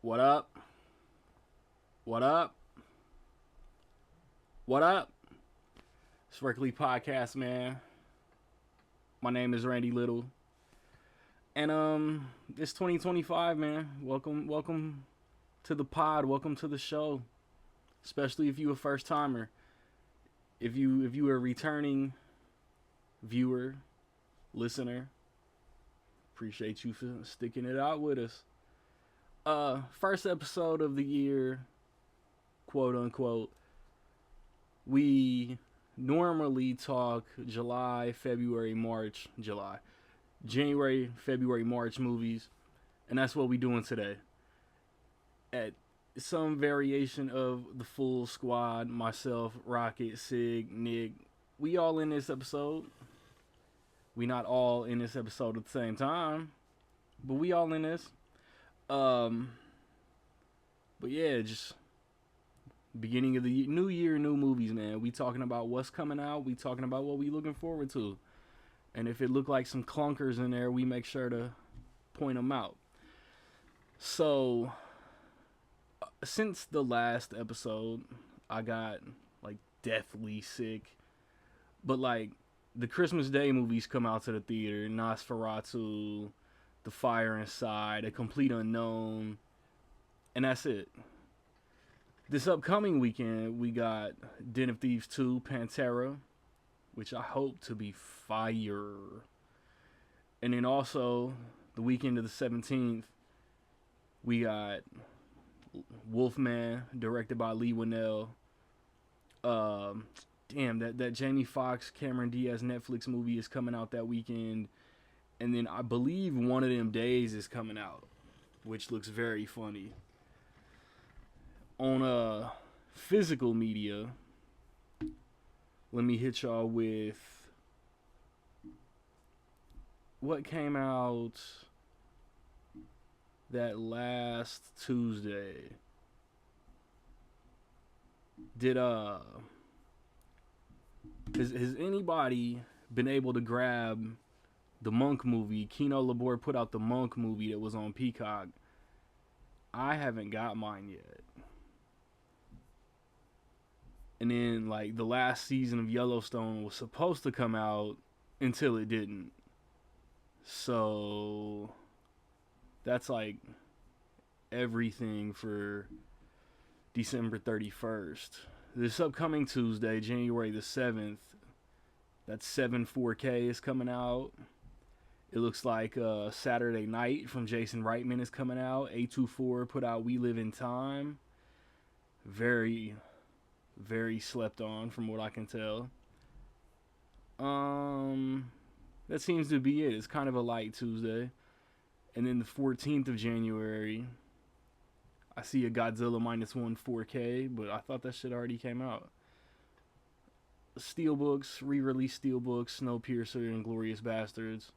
What up? What up? What up? It's Berkeley Podcast, man. My name is Randy Little. And it's 2025, man. Welcome to the pod. Welcome to the show. Especially if you a first timer. If you are a returning viewer, listener, appreciate you for sticking it out with us. First episode of the year, quote unquote. We normally talk January, February, March movies, and that's what we doing today. At some variation of the full squad, myself, Rocket, Sig, Nick, we all in this episode. We not all in this episode at the same time, but we all in this. But yeah, just beginning of the new year, new movies, man. We talking about what's coming out. We talking about what we looking forward to. And if it look like some clunkers in there, we make sure to point them out. So, since the last episode, I got like deathly sick. But like the Christmas Day movies come out to the theater. Nosferatu, The Fire Inside, A Complete Unknown, and that's it. This upcoming weekend, we got Den of Thieves 2, Pantera, which I hope to be fire. And then also, the weekend of the 17th, we got Wolfman, directed by Lee Winnell. That Jamie Foxx, Cameron Diaz Netflix movie is coming out that weekend. And then I believe One of Them Days is coming out, which looks very funny. On physical media, let me hit y'all with what came out that last Tuesday. Has anybody been able to grab the Monk movie? Kino Labor put out the Monk movie that was on Peacock. I haven't got mine yet. And then, like, the last season of Yellowstone was supposed to come out until it didn't. So, that's, like, everything for December 31st. This upcoming Tuesday, January the 7th, that 7 4K is coming out. It looks like Saturday Night from Jason Reitman is coming out. A24 put out We Live in Time. Very slept on from what I can tell. That seems to be it. It's kind of a light Tuesday. And then the 14th of January, I see a Godzilla -1 4K, but I thought that shit already came out. Steelbooks, re-release Steelbooks, Snowpiercer, and Glorious Bastards.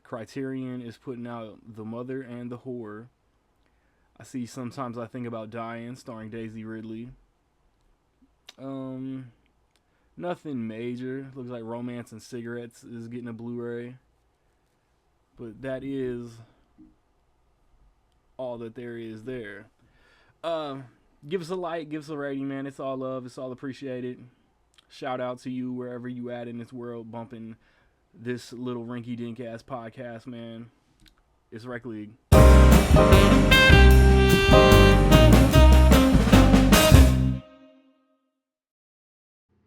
Criterion is putting out The Mother and the Whore. I see Sometimes I Think About Dying, starring Daisy Ridley. Nothing major. Looks like Romance and Cigarettes is getting a Blu-ray. But that is all that there is there. Give us a like, give us a rating, man. It's all love. It's all appreciated. Shout out to you wherever you at in this world bumping this little rinky-dink ass podcast, man. It's Rec League.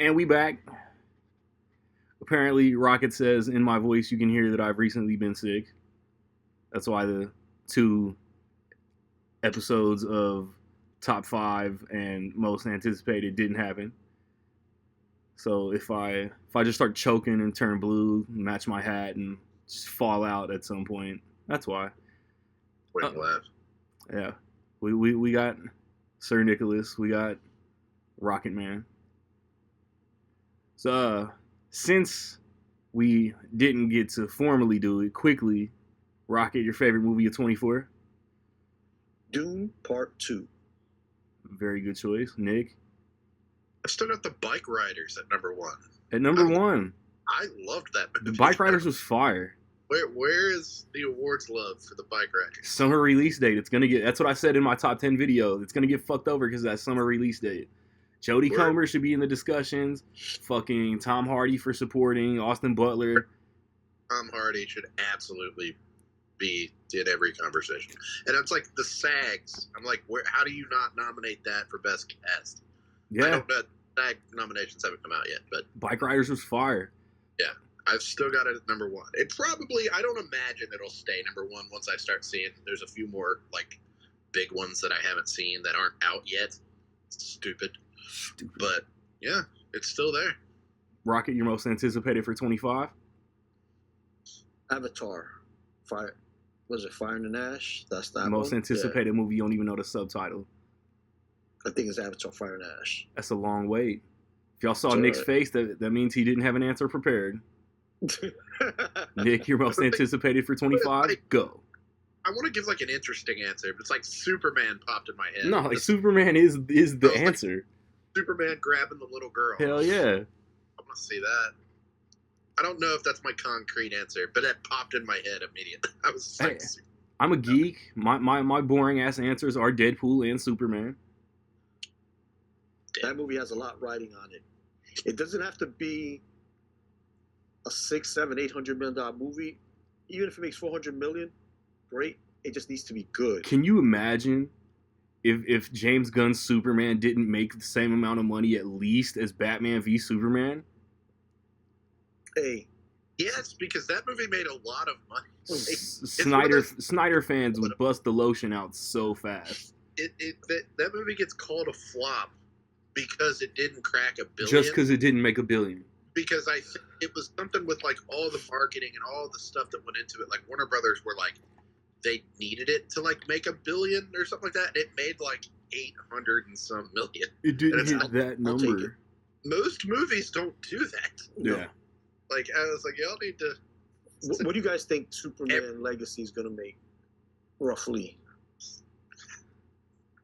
And we back. Apparently, Rocket says in my voice you can hear that I've recently been sick. That's why the 2 episodes of Top 5 and Most Anticipated didn't happen. So if I just start choking and turn blue, match my hat, and just fall out at some point, that's why. Wait, laugh. Yeah. We got Sir Nicholas. We got Rocket Man. So, since we didn't get to formally do it, quickly, Rocket, your favorite movie of 24? Dune Part 2. Very good choice. Nick? I stood at the Bike Riders at number 1. At number 1. I loved that movie. The Bike Riders was fire. Where is the awards love for the bike riders? Summer release date. It's gonna get. That's what I said in my top 10 video. It's gonna get fucked over because of that summer release date. Jodie Word. Comer should be in the discussions. Fucking Tom Hardy for supporting. Austin Butler. Tom Hardy should absolutely be in every conversation. And it's like the SAGs. I'm like, how do you not nominate that for best cast? I Yeah, don't know. SAG nominations haven't come out yet, but Bike Riders was fire. yeah, I've still got it at number one. It probably, I don't imagine it'll stay number one once I start seeing there's a few more like big ones that I haven't seen that aren't out yet. Stupid. But yeah, it's still there. Rocket, your most anticipated for 25? Avatar. Fire. Was it Fire and Ash? That's that Most one? anticipated movie, you don't even know the subtitle. Yeah. I think it's Avatar Fire and Ash. That's a long wait. If y'all saw It's Nick's alright. face, that means he didn't have an answer prepared. Nick, your most anticipated for 25? Go. I want to give like an interesting answer, but it's like Superman popped in my head. No, like The Superman is the answer. Superman grabbing the little girl. Hell yeah. I want to see that. I don't know if that's my concrete answer, but it popped in my head immediately. I was just like, Hey, I'm a geek. My boring ass answers are Deadpool and Superman. That movie has a lot riding on it. It doesn't have to be a $600, $700, $800 million movie. Even if it makes $400 million, great. It just needs to be good. Can you imagine if James Gunn's Superman didn't make the same amount of money at least as Batman v Superman? Hey, yes, because that movie made a lot of money. Snyder fans would bust the lotion out so fast. That movie gets called a flop because it didn't crack $1 billion. Just because it didn't make $1 billion. Because I think it was something with like all the marketing and all the stuff that went into it. Like Warner Brothers were like, they needed it to like make $1 billion or something like that. It made like 800 and some million. It didn't And hit it's that I'll take it. number. Most movies don't do that. Yeah. Like I was like, y'all need to. what do you guys think Superman Legacy is going to make, roughly?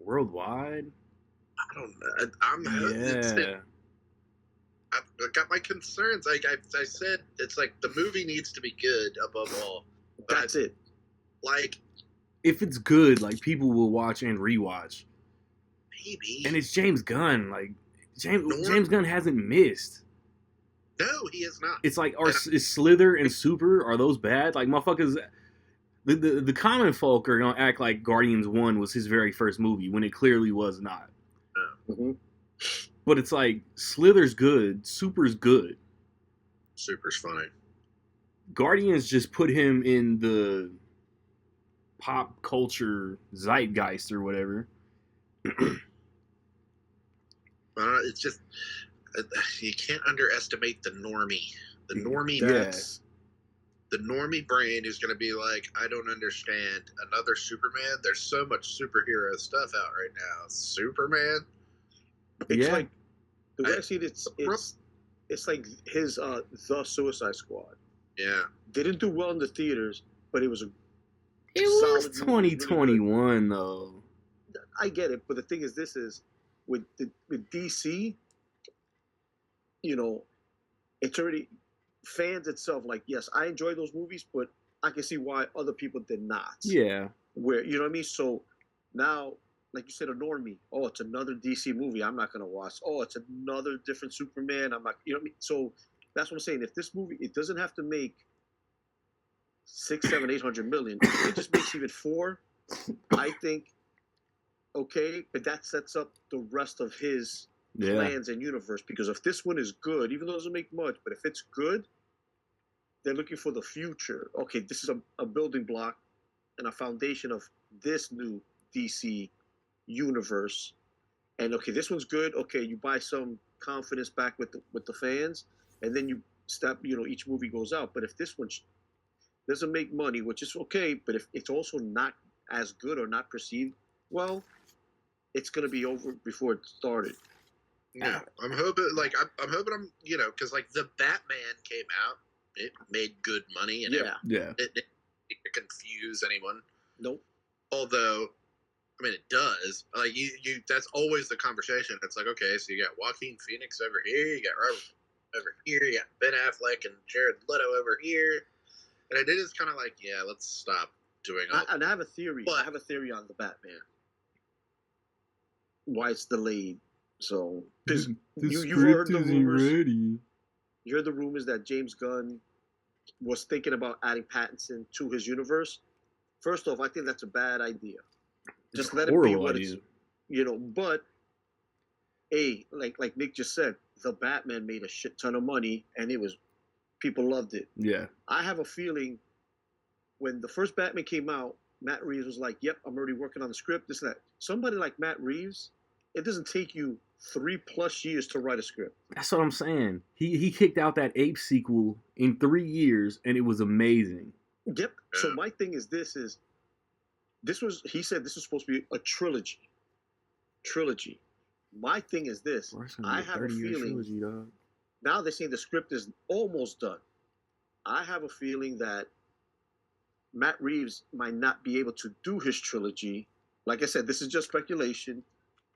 Worldwide? I don't know. Yeah. I've got my concerns. Like I said, it's like the movie needs to be good above all. But That's it. Like If it's good, like people will watch and rewatch. maybe. And it's James Gunn. Like James Gunn hasn't missed. No, he is not. It's like, is Slither and Super, are those bad? Like, motherfuckers, the common folk are gonna act like Guardians 1 was his very first movie when it clearly was not. Mm-hmm. But it's like, Slither's good, Super's good. Super's fine. Guardians just put him in the pop culture zeitgeist or whatever. It's just you can't underestimate the normie. The normie, That's the normie brain is going to be like, I don't understand another Superman. There's so much superhero stuff out right now. Superman. it's Yeah. like the way I see it. It's like his The Suicide Squad. Yeah. Didn't do well in the theaters, but it was a It was solid movie, really good. 2021 though. I get it, but the thing is, this is with DC. You know, it's already fans itself. Like, yes, I enjoy those movies, but I can see why other people did not. Yeah. Where you know what I mean. So now, like you said, a normie. Oh, it's another DC movie. I'm not gonna watch. Oh, it's another different Superman. I'm not. You know what I mean. So that's what I'm saying. If this movie, it doesn't have to make 6, 7, 800 million. If it just makes even 4, I think okay. But that sets up the rest of his Yeah. plans and universe. Because if this one is good, even though it doesn't make much, but if it's good, they're looking for the future. Okay, this is a building block and a foundation of this new DC universe. And okay, this one's good. Okay, you buy some confidence back with the fans, and then you step. You know, each movie goes out. But if this one doesn't make money, which is okay, but if it's also not as good or not perceived well, it's gonna be over before it started. Yeah. I'm hoping, like, I'm hoping you know, because, like, the Batman came out. It made good money. And Yeah. Yeah. it didn't confuse anyone. Nope. Although, I mean, it does. Like, you that's always the conversation. It's like, okay, so you got Joaquin Phoenix over here, you got Robert over here, you got Ben Affleck and Jared Leto over here. And it is kind of like, yeah, let's stop doing all. And I have a theory. But- I have a theory on the Batman. Why it's delayed. So, because you heard the rumors. ready. You heard the rumors that James Gunn was thinking about adding Pattinson to his universe. First off, I think that's a bad idea. Just let it be what it's, but like Nick just said, the Batman made a shit ton of money and people loved it. Yeah. I have a feeling when the first Batman came out, Matt Reeves was like, yep, I'm already working on the script, this and that. Somebody like Matt Reeves, it doesn't take you 3+ years to write a script. That's what I'm saying. He kicked out that Ape sequel in 3 years, and it was amazing. Yep. So my thing is he said this was supposed to be a trilogy. My thing is this. Bro, I have a feeling trilogy, dog. now they're saying the script is almost done. I have a feeling that Matt Reeves might not be able to do his trilogy. Like I said, this is just speculation.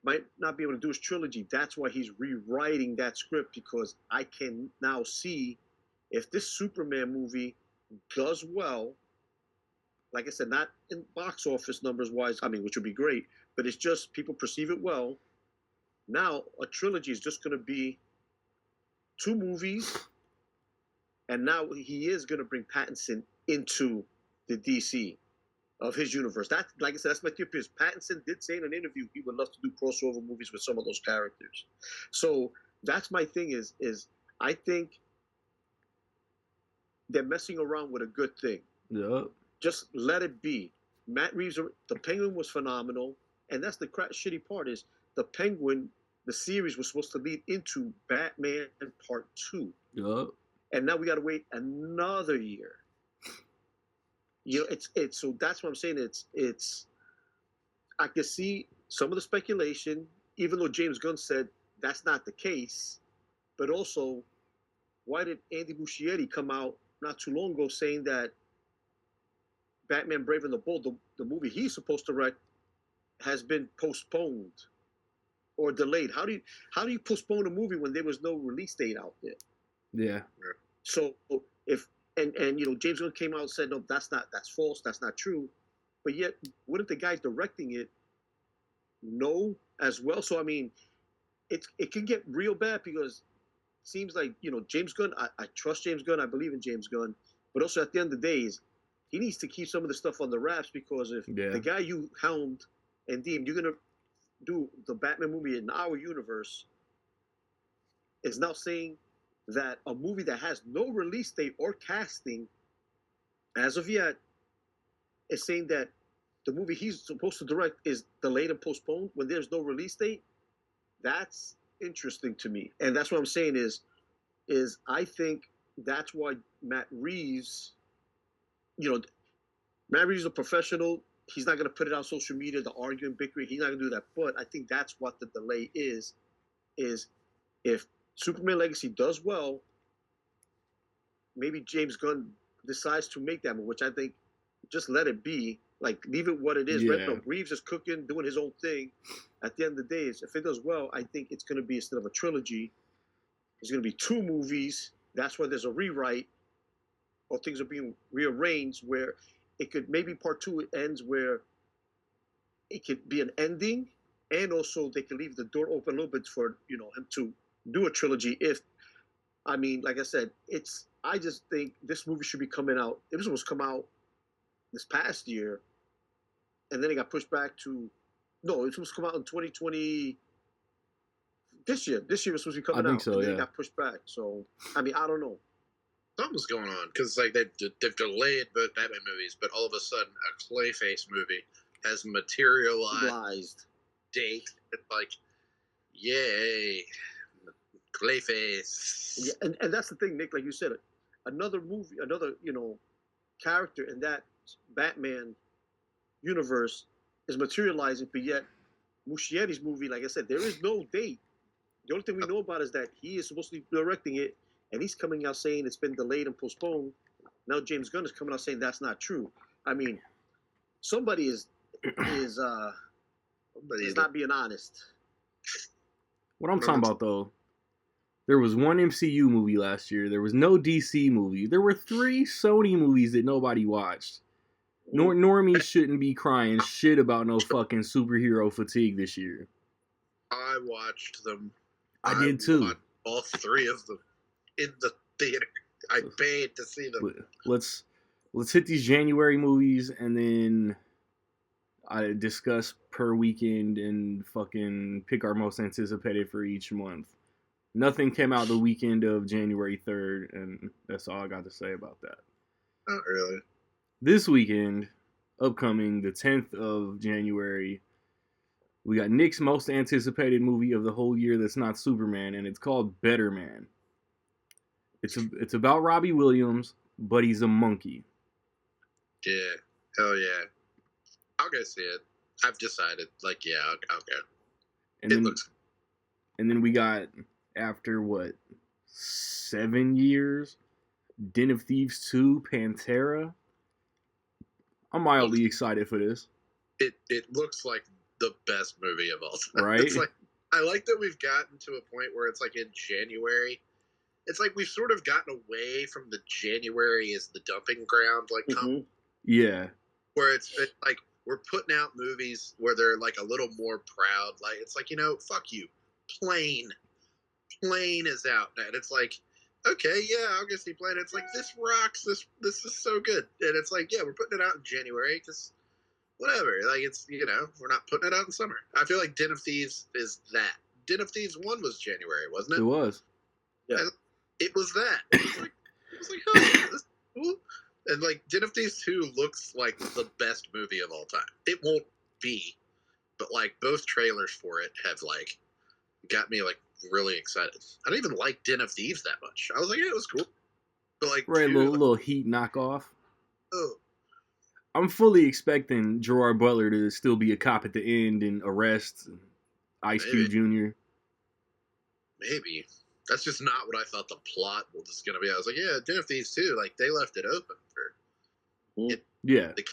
Might not be able to do his trilogy. That's why he's rewriting that script, because I can now see if this Superman movie does well. Like I said, not in box office numbers wise, which would be great, but it's just people perceive it well. Now a trilogy is just going to be 2 movies, and now he is going to bring Pattinson into the DC of his universe. That, like I said, that's my theory. Pattinson did say in an interview he would love to do crossover movies with some of those characters. So that's my thing. Is I think they're messing around with a good thing. Yep. Just let it be. Matt Reeves, the Penguin was phenomenal, and that's the shitty part is the Penguin. The series was supposed to lead into Batman Part 2. Yep. And now we got to wait another year. It's so that's what I'm saying. It's I can see some of the speculation, even though James Gunn said that's not the case. But also, why did Andy Muschietti come out not too long ago saying that Batman Brave and the Bold, the movie he's supposed to write, has been postponed or delayed? How do you postpone a movie when there was no release date out there? Yeah. So if and James Gunn came out and said, no, that's false, that's not true. But yet, wouldn't the guy directing it know as well? So it can get real bad, because it seems like James Gunn. I trust James Gunn. I believe in James Gunn. But also at the end of the day, he needs to keep some of the stuff on the wraps, because if the guy you helmed and deemed you're gonna do the Batman movie in our universe is now saying that a movie that has no release date or casting as of yet is saying that the movie he's supposed to direct is delayed and postponed when there's no release date, that's interesting to me. And that's what I'm saying is I think that's why Matt Reeves is a professional. He's not going to put it on social media, the arguing, bickering. He's not going to do that. But I think that's what the delay is if Superman Legacy does well, maybe James Gunn decides to make that movie, which I think just let it be. Like, leave it what it is. Yeah. Right now, Reeves is cooking, doing his own thing. At the end of the day, if it does well, I think it's going to be, instead of a trilogy, it's going to be 2 movies. That's why there's a rewrite, or things are being rearranged, where it could, maybe Part 2 ends where it could be an ending, and also they could leave the door open a little bit for him to do a trilogy. Like I said, I just think this movie should be coming out. It was supposed to come out this past year, and then it got pushed back to, no, it's supposed to come out in 2020. This year was supposed to be coming out. I think so, and then it got pushed back. So, I don't know. Something's going on, because they've delayed both Batman movies, but all of a sudden a Clayface movie has materialized. Date. It's like, yay, Clayface. Yeah, and that's the thing, Nick. Like you said, another movie, another character in that Batman universe is materializing, but yet Muschietti's movie, like I said, there is no date. The only thing we know about is that he is supposed to be directing it, and he's coming out saying it's been delayed and postponed. Now James Gunn is coming out saying that's not true. Somebody is not being honest. What I'm talking about, though, There was one MCU movie last year. There was no DC movie. There were 3 Sony movies that nobody watched. Normies shouldn't be crying shit about no fucking superhero fatigue this year. I watched them. I did too. Watched all 3 of them in the theater. I paid to see them. Let's hit these January movies and then I discuss per weekend and fucking pick our most anticipated for each month. Nothing came out the weekend of January 3rd, and that's all I got to say about that. Not really. This weekend, upcoming the 10th of January, we got Nick's most anticipated movie of the whole year that's not Superman, and it's called Better Man. It's about Robbie Williams, but he's a monkey. Yeah, hell yeah. I'll go see it. I've decided. Like, yeah, I'll go. And then we got, after what, 7 years, Den of Thieves 2, Pantera. I'm mildly excited for this. It looks like the best movie of all time. Right? It's like, I like that we've gotten to a point where it's like in January. It's like we've sort of gotten away from the January as the dumping ground, like, yeah. Where it's like we're putting out movies where they're like a little more proud. Like, it's like, fuck you. Plane is out. And it's like, okay, yeah, I'll go see Plane. It's like, this rocks. This is so good. And it's like, yeah, we're putting it out in January because whatever. Like, it's, we're not putting it out in summer. I feel like Den of Thieves is that. Den of Thieves 1 was January, wasn't it? It was. Yeah. It was that. It was like, oh, yeah, this is cool. And, like, Den of Thieves 2 looks like the best movie of all time. It won't be, but, like, both trailers for it have, like, got me, like, really excited. I don't even like Den of Thieves that much. I was like, yeah, it was cool. But, like, right, little Heat knockoff. Oh. I'm fully expecting Gerard Butler to still be a cop at the end and arrest Ice Cube Jr. Maybe. That's just not what I thought the plot was going to be. I was like, yeah, Den of Thieves 2, like, they left it open for it to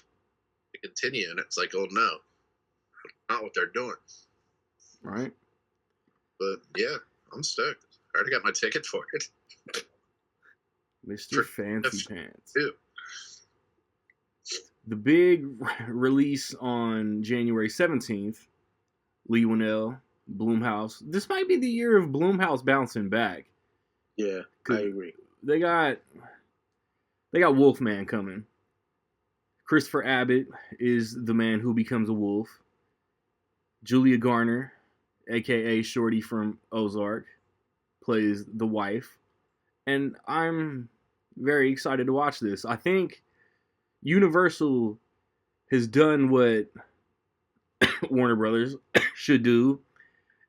continue. And it's like, oh, no. Not what they're doing. Right. But, yeah, I'm stoked. I already got my ticket for it. Mr. Fancy Pants. Too. The big release on January 17th, Lee Winnell, Blumhouse. This might be the year of Blumhouse bouncing back. Yeah, I agree. They got Wolfman coming. Christopher Abbott is the man who becomes a wolf. Julia Garner, a.k.a. Shorty from Ozark, plays the wife. And I'm very excited to watch this. I think Universal has done what Warner Brothers should do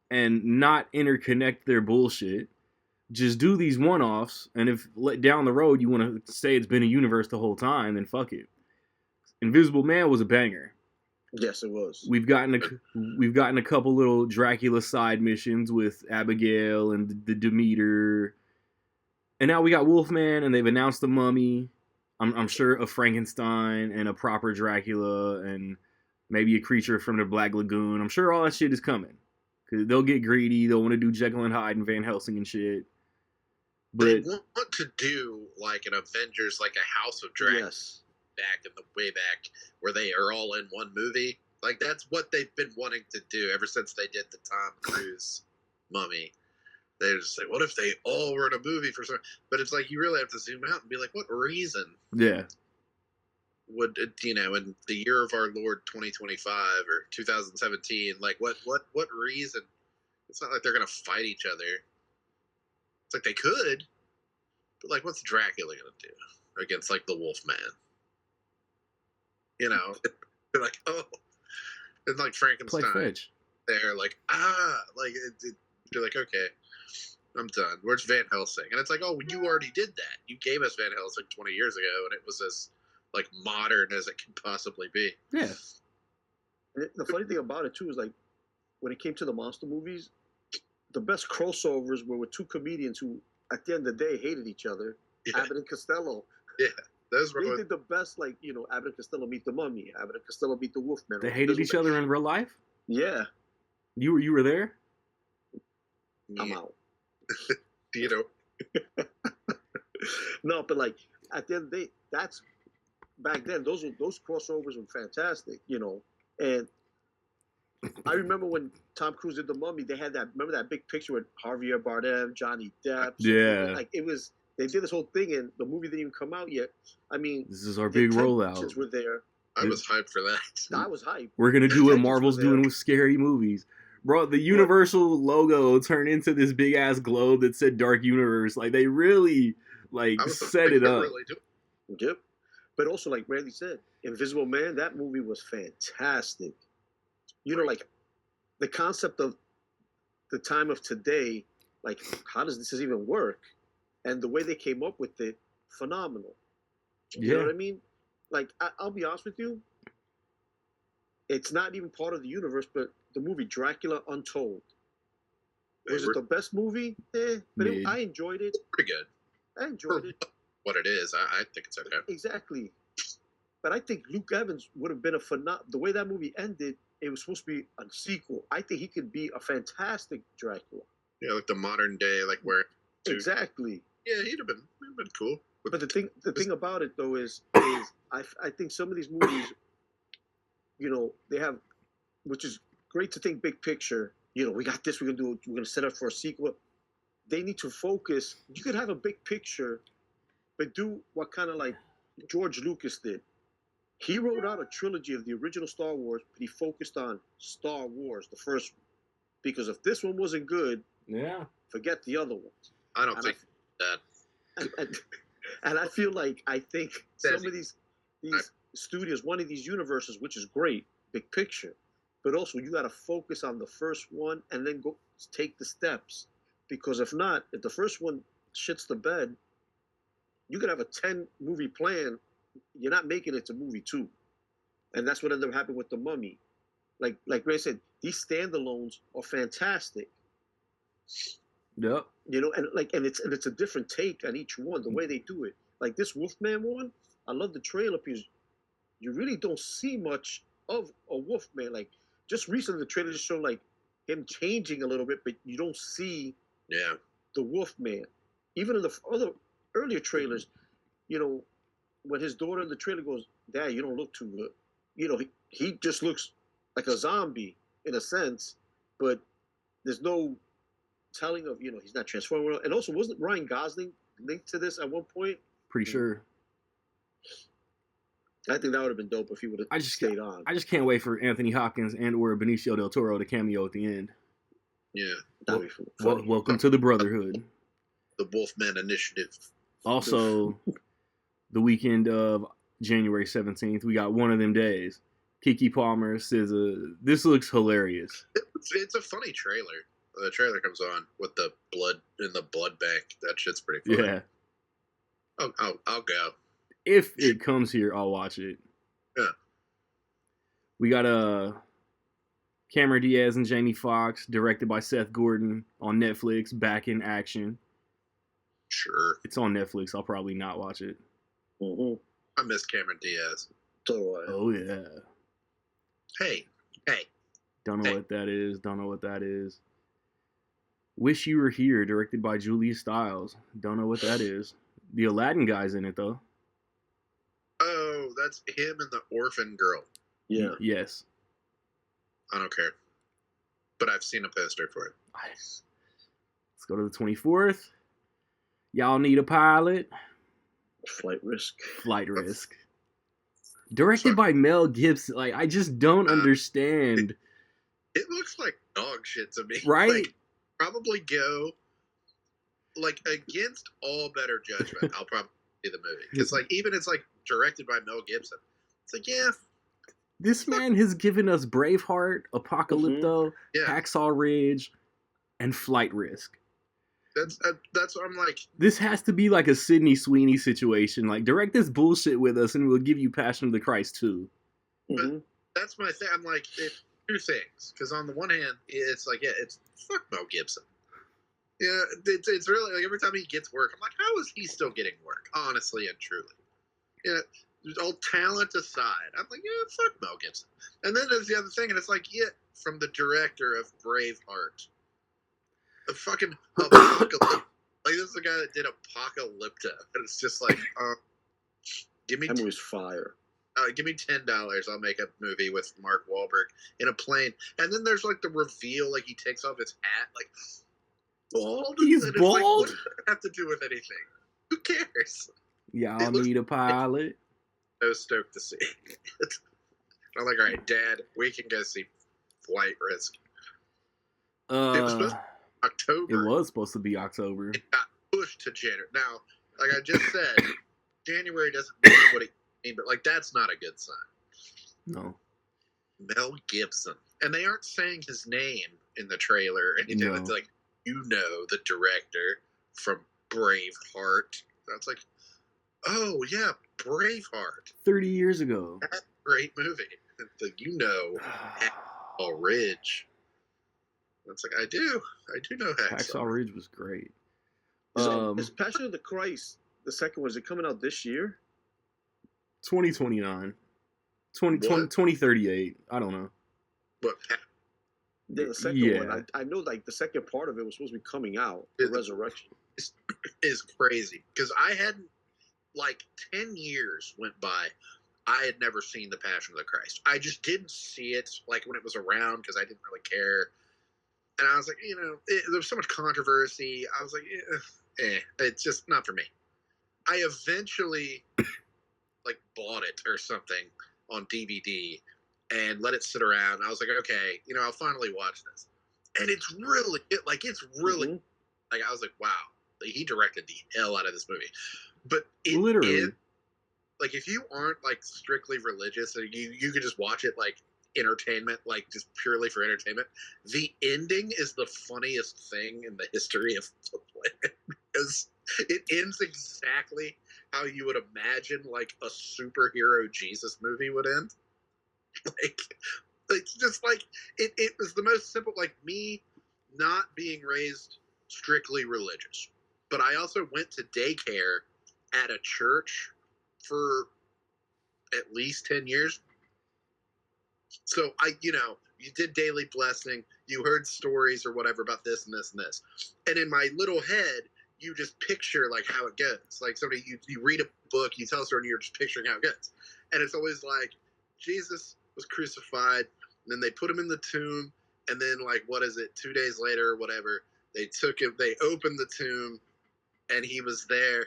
and not interconnect their bullshit. Just do these one-offs, and if down the road you want to say it's been a universe the whole time, then fuck it. Invisible Man was a banger. Yes, it was. We've gotten a couple little Dracula side missions with Abigail and the Demeter, and now we got Wolfman, and they've announced the Mummy. I'm sure a Frankenstein and a proper Dracula and maybe a creature from the Black Lagoon. I'm sure all that shit is coming. Because they'll get greedy. They'll want to do Jekyll and Hyde and Van Helsing and shit. But they want to do like an Avengers, like a House of Dragons back in the way back where they are all in one movie. Like, that's what they've been wanting to do ever since they did the Tom Cruise Mummy. They're just like, what if they all were in a movie for some... But it's like, you really have to zoom out and be like, what reason? Yeah. Would, in the year of our Lord 2025 or 2017, like, what reason? It's not like they're going to fight each other. It's like they could, but, like, what's Dracula going to do against, like, the Wolfman? They're like, oh. And, like, Frankenstein. They're like, like, you're like, okay. I'm done. Where's Van Helsing? And it's like, oh, you already did that. You gave us Van Helsing 20 years ago, and it was as, like, modern as it can possibly be. Yeah. And the funny thing about it, too, is, like, when it came to the monster movies, the best crossovers were with two comedians who, at the end of the day, hated each other. Yeah. Abbott and Costello. Yeah. They did the best, like, Abbott and Costello meet the Mummy. Abbott and Costello meet the Wolfman. They hated each other in real life? Yeah. You were there? I'm out. You know, No, but like at the end of the day, that's back then. Those crossovers were fantastic, you know. And I remember when Tom Cruise did The Mummy, they had that. Remember that big picture with Javier Bardem, Johnny Depp. Yeah. Like it was. They did this whole thing, and the movie didn't even come out yet. I mean, This is our the big rollout. intentions were there. I was hyped for that. I was hyped. We're gonna do what Intentions Marvel's were there. doing with scary movies. Bro, the Universal logo turned into this big ass globe that said Dark Universe. Like they really set it up. Really do. Yep. But also, like Randy said, Invisible Man, that movie was fantastic. You know, like the concept of the time of today, like how does this even work? And the way they came up with it, phenomenal. You know what I mean? Like, I'll be honest with you, it's not even part of the universe, but the movie Dracula Untold. Was it the best movie? But I enjoyed it. Pretty good. I enjoyed it. What it is, I think it's okay. Exactly. But I think Luke Evans would have been the way that movie ended, it was supposed to be a sequel. I think he could be a fantastic Dracula. Yeah, like the modern day, like where. Exactly. Yeah, he'd have been cool. But the thing about it though is I think some of these movies, you know, they have, which is great to think big picture. You know, we got this. We're gonna set up for a sequel. They need to focus. You could have a big picture, but do what kind of like George Lucas did. He wrote out a trilogy of the original Star Wars, but he focused on Star Wars, the first one, because if this one wasn't good, forget the other ones. I don't think that. And I feel like some of these studios, one of these universes, which is great, big picture, but also you got to focus on the first one and then go take the steps. Because if not, if the first one shits the bed, you could have a 10-movie plan. You're not making it to movie 2. And that's what ended up happening with The Mummy. Like Ray said, these standalones are fantastic. Yep. You know, and it's a different take on each one, the way they do it. Like this Wolfman one, I love the trailer because you really don't see much of a Wolfman. Like just recently, the trailer just showed like him changing a little bit, but you don't see the Wolfman. Even in the other earlier trailers, you know, when his daughter in the trailer goes, "Dad, you don't look too good," you know, he just looks like a zombie in a sense, but there's no telling of, you know, he's not transforming. And also, wasn't Ryan Gosling linked to this at one point? Pretty sure. I think that would have been dope if he would have stayed on. I just can't wait for Anthony Hopkins and or Benicio del Toro to cameo at the end. Yeah. That'd be funny. Welcome to the Brotherhood. The Wolfman Initiative. Also, the weekend of January 17th, we got One of Them Days. Keke Palmer says, this looks hilarious. It's a funny trailer. The trailer comes on with the blood in the blood bank. That shit's pretty funny. Yeah. I'll go. If it comes here, I'll watch it. Yeah. We got Cameron Diaz and Jamie Foxx, directed by Seth Gordon on Netflix, back in action. Sure. It's on Netflix. I'll probably not watch it. Mm-hmm. I miss Cameron Diaz. Oh, yeah. Hey. Don't know what that is. Wish You Were Here, directed by Julia Stiles. Don't know what that is. The Aladdin guy's in it, though. Oh, that's him and the orphan girl. Yeah. Yes. I don't care. But I've seen a poster for it. Nice. Let's go to the 24th. Y'all Need a Pilot. Flight Risk. Directed by Mel Gibson. Like, I just don't understand. It looks like dog shit to me. Right? Like, probably go, like, against all better judgment, I'll probably see the movie. Because, like, even it's, like, directed by Mel Gibson. It's like, yeah. This man has given us Braveheart, Apocalypto, Hacksaw Ridge, and Flight Risk. That's what I'm like. This has to be like a Sydney Sweeney situation. Like, direct this bullshit with us and we'll give you Passion of the Christ too. But that's my thing. I'm like, two things. Because on the one hand, it's like, it's fuck Mel Gibson. Yeah, it's really, like, every time he gets work, I'm like, how is he still getting work? Honestly and truly. Yeah, all talent aside, I'm like, yeah, fuck Mel Gibson. And then there's the other thing, and it's like, from the director of Braveheart. The fucking Like, this is the guy that did Apocalypto, and it's just like, give me That movie's fire. give me $10. I'll make a movie with Mark Wahlberg in a plane. And then there's like the reveal, like he takes off his hat, like bald. He's and bald? It's like, what does that have to do with anything? Who cares? Y'all need a pilot. I was stoked to see it. I'm like, all right, Dad, we can go see Flight Risk. It was supposed to be October. It was supposed to be October. It got pushed to January. Now, like I just said, January doesn't mean what it means, but like that's not a good sign. No. Mel Gibson, and they aren't saying his name in the trailer or anything. No. It's like, you know, the director from Braveheart. That's like, oh yeah, Braveheart. 30 years ago. That's a great movie. You know, Hacksaw Ridge. It's like, I do know Hacksaw Ridge was great. Is Passion of the Christ, the second one, is it coming out this year? 2029. 2038. I don't know. But The second one, I know like the second part of it was supposed to be coming out, the Resurrection. Is crazy. Because I hadn't, like 10 years went by, I had never seen The Passion of the Christ. I just didn't see it like when it was around because I didn't really care. And I was like, you know, there was so much controversy. I was like, it's just not for me. I eventually like bought it or something on DVD and let it sit around. I was like, okay, you know, I'll finally watch this. And it's really, like I was like, wow, like, he directed the hell out of this movie. But it literally is, like, if you aren't like strictly religious, and you could just watch it like entertainment, like just purely for entertainment, the ending is the funniest thing in the history of the planet because it ends exactly how you would imagine like a superhero Jesus movie would end. Like just like it was the most simple, like me not being raised strictly religious, but I also went to daycare at a church for at least 10 years. So you did daily blessing, you heard stories or whatever about this and this and this. And in my little head, you just picture like how it goes. Like somebody, you read a book, you tell a story, and you're just picturing how it goes. And it's always like, Jesus was crucified, and then they put him in the tomb, and then like, 2 days later or whatever, they took him, they opened the tomb, and he was there.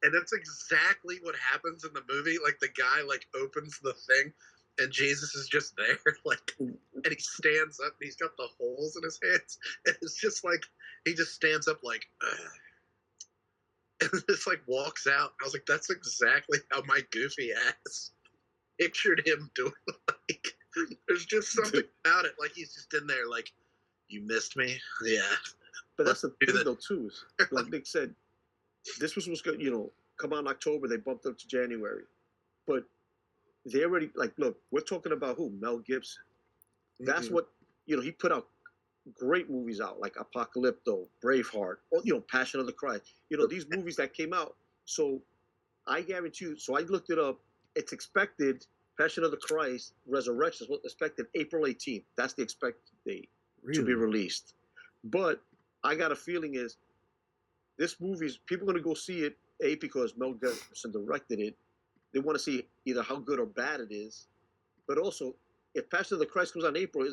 And that's exactly what happens in the movie. Like the guy like opens the thing, and Jesus is just there, like, and he stands up, and he's got the holes in his hands, and it's just like he just stands up, like, and just like walks out. I was like, that's exactly how my goofy ass pictured him doing. Like, there's just something about it, like he's just in there, like, you missed me, yeah. But that's the thing, though, too. Is, like Nick said, this was going to, come out in October. They bumped up to January, but they already, like, look, we're talking about who? Mel Gibson. That's what, he put out great movies out, like Apocalypto, Braveheart, or, Passion of the Christ. These movies that came out. So I guarantee you, so I looked it up. It's expected, Passion of the Christ, Resurrection is expected April 18th. That's the expected date to be released. But I got a feeling is this movie's, people are going to go see it, A, because Mel Gibson directed it. They want to see either how good or bad it is, but also if Passion of the Christ comes out in April,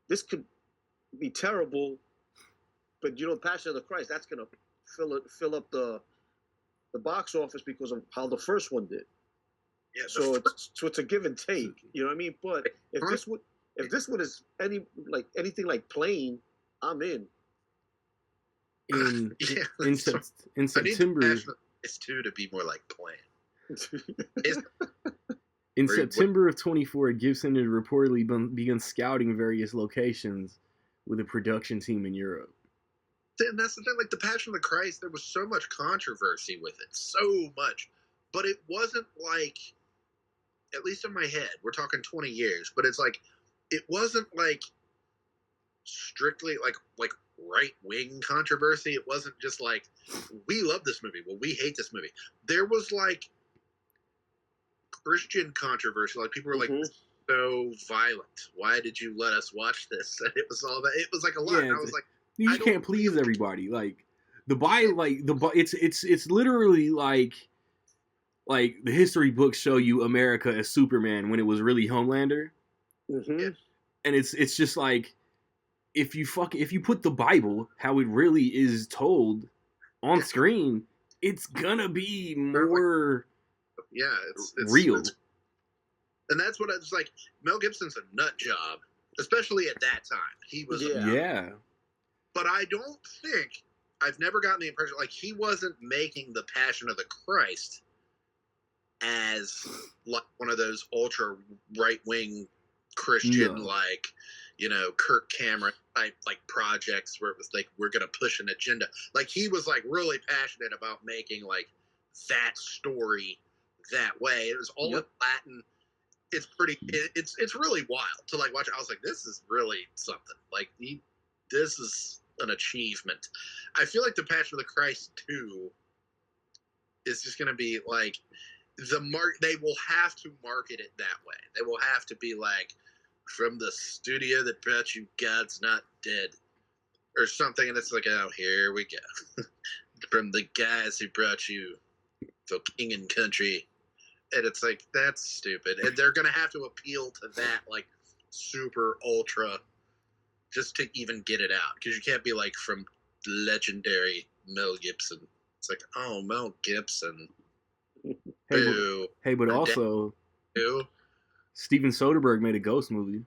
this could be terrible. But Passion of the Christ, that's going to fill up the box office because of how the first one did. Yeah. So it's a give and take. You know what I mean? But if this one is anything like Plane, I'm in. In September, it's to be more like Plane. In September of 24, Gibson had reportedly begun scouting various locations with a production team in Europe. And that's the thing, like the Passion of the Christ, there was so much controversy with it, so much. But it wasn't like, at least in my head, we're talking 20 years, but it's like, it wasn't like strictly like right-wing controversy. It wasn't just like, we love this movie, well, we hate this movie. There was like Christian controversy, like people were like, so violent, why did you let us watch this? And it was all that, it was like a lot. And I was like, you can't please everybody. Like, It's literally like the history books show you America as Superman when it was really Homelander, Mm-hmm. and it's just like if you put the Bible how it really is told on screen, it's gonna be more it's real. And that's what it's like. Mel Gibson's a nut job, especially at that time. He was yeah. But I don't think I've never gotten the impression like he wasn't making the Passion of the Christ as like one of those ultra right wing Christian like Kirk Cameron type like projects where it was like we're gonna push an agenda. Like he was like really passionate about making like that story that way. It was all in Latin. It's pretty. It's really wild to like watch. I was like, this is really something. Like this is an achievement. I feel like the Passion of the Christ 2 is just going to be like they will have to market it that way. They will have to be like from the studio that brought you God's Not Dead or something, and it's like, oh, here we go. From the guys who brought you the King and Country. And it's like, that's stupid. And they're going to have to appeal to that, like, super ultra, just to even get it out. Because you can't be, like, from legendary Mel Gibson. It's like, oh, Mel Gibson. But also, Steven Soderbergh made a Ghost movie.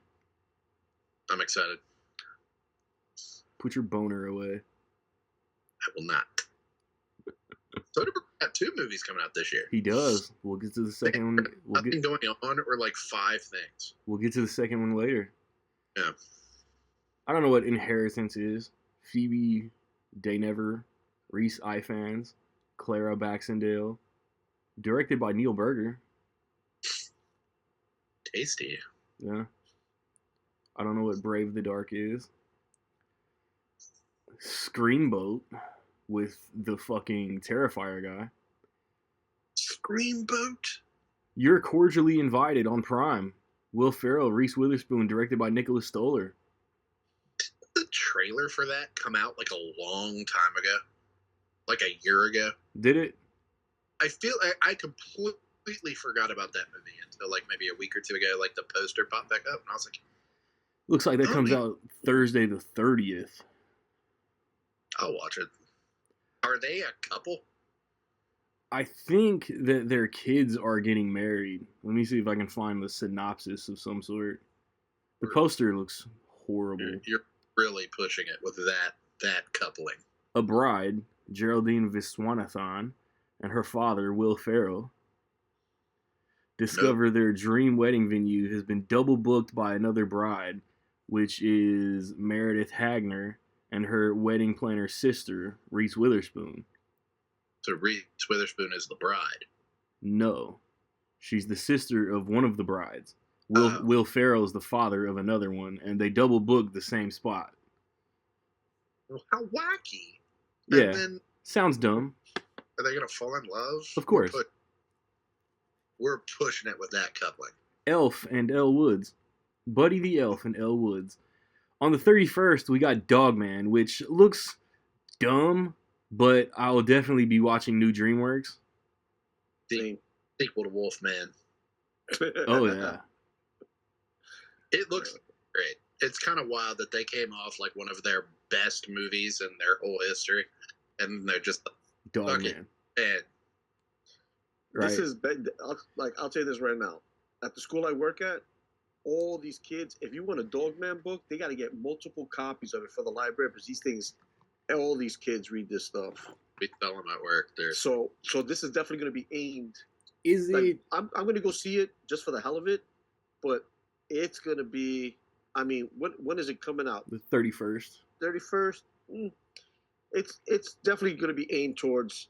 I'm excited. Put your boner away. I will not. Soderbergh got 2 movies coming out this year. He does. We'll get to the second one. Nothing going on, or like 5 things. We'll get to the second one later. Yeah. I don't know what Inheritance is. Phoebe Daynever, Reese Ifans, Clara Baxendale. Directed by Neil Berger. Tasty. Yeah. I don't know what Brave the Dark is. Screamboat with the fucking Terrifier guy. Screamboat? You're cordially invited on Prime. Will Ferrell, Reese Witherspoon, directed by Nicholas Stoller. Did the trailer for that come out like a long time ago? Like a year ago? Did it? I feel I completely forgot about that movie until like maybe a week or 2 ago. Like the poster popped back up, and I was like, looks like that comes out Thursday the 30th. I'll watch it. Are they a couple? I think that their kids are getting married. Let me see if I can find the synopsis of some sort. The poster looks horrible. You're really pushing it with that coupling. A bride, Geraldine Viswanathan, and her father, Will Ferrell, discover their dream wedding venue has been double booked by another bride, which is Meredith Hagner and her wedding planner's sister, Reese Witherspoon. So Reese Witherspoon is the bride? No. She's the sister of one of the brides. Will Ferrell is the father of another one, and they double booked the same spot. Well, how wacky. Yeah. And then, sounds dumb. Are they going to fall in love? Of course. We're pushing it with that coupling. Elf and Elle Woods. Buddy the Elf and Elle Woods. On the 31st, we got Dogman, which looks dumb, but I will definitely be watching New DreamWorks. Sequel to Wolfman. Oh, yeah. It looks great. It's kind of wild that they came off like one of their best movies in their whole history, and they're just Dogman. Man. Right. This is I'll tell you this right now. At the school I work at, all these kids, if you want a Dogman book, they got to get multiple copies of it for the library because these things, all these kids read this stuff. We tell them at work. So this is definitely going to be aimed. Is it? I'm going to go see it just for the hell of it, but it's going to be. I mean, when is it coming out? The 31st. 31st. It's definitely going to be aimed towards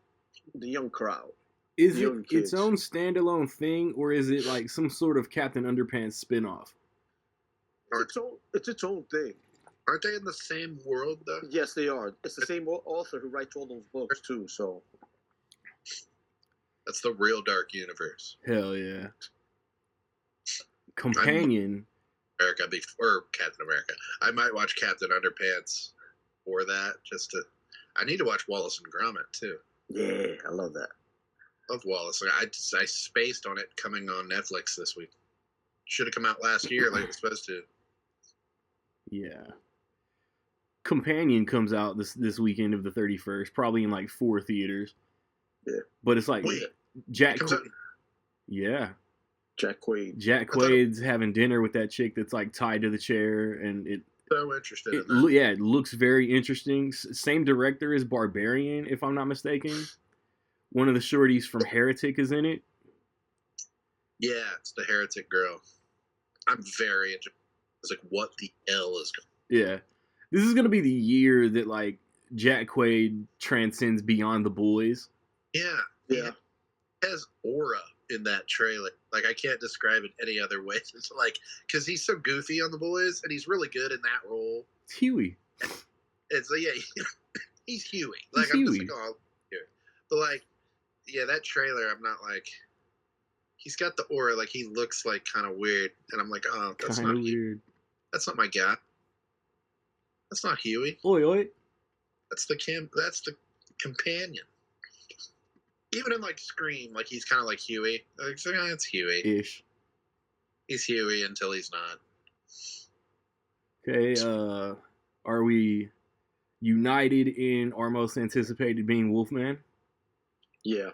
the young crowd. Is it its own standalone thing, or is it like some sort of Captain Underpants spinoff? It's its own thing. Aren't they in the same world, though? Yes, they are. It's the same author who writes all those books, too, so. That's the real dark universe. Hell yeah. Companion. America before Captain America. I might watch Captain Underpants for that, just to. I need to watch Wallace and Gromit too. Yeah, I love that. Love Wallace. I spaced on it coming on Netflix this week. Should have come out last year like it was supposed to. Yeah. Companion comes out this weekend of the 31st, probably in like 4 theaters. Yeah. But it's like Wait, Jack. comes out- Jack Quaid. Jack Quaid's having dinner with that chick that's like tied to the chair, and So interested in that. yeah, it looks very interesting. Same director as Barbarian, if I'm not mistaken. One of the shorties from Heretic is in it. Yeah, it's the heretic girl. I'm very interested. It's like, what the hell is going Yeah, this is gonna be the year that like Jack Quaid transcends beyond the boys. Yeah. Yeah. He has aura in that trailer. Like, I can't describe it any other way. It's like, because he's so goofy on The Boys, and he's really good in that role. It's Huey. It's like, yeah, he's Huey. Like, He's I'm Huey. just like, oh, Huey. But like, yeah, that trailer, I'm not like, he's got the aura. Like, he looks like kind of weird, and I'm like, oh, that's Kind not of Huey. weird. That's not my guy. That's not Huey. Oi, oi. That's the companion. Even in like Scream, like he's kind of like Huey. Like, it's Huey. Ish. He's Huey until he's not. Okay, are we united in our most anticipated being Wolfman? Yeah.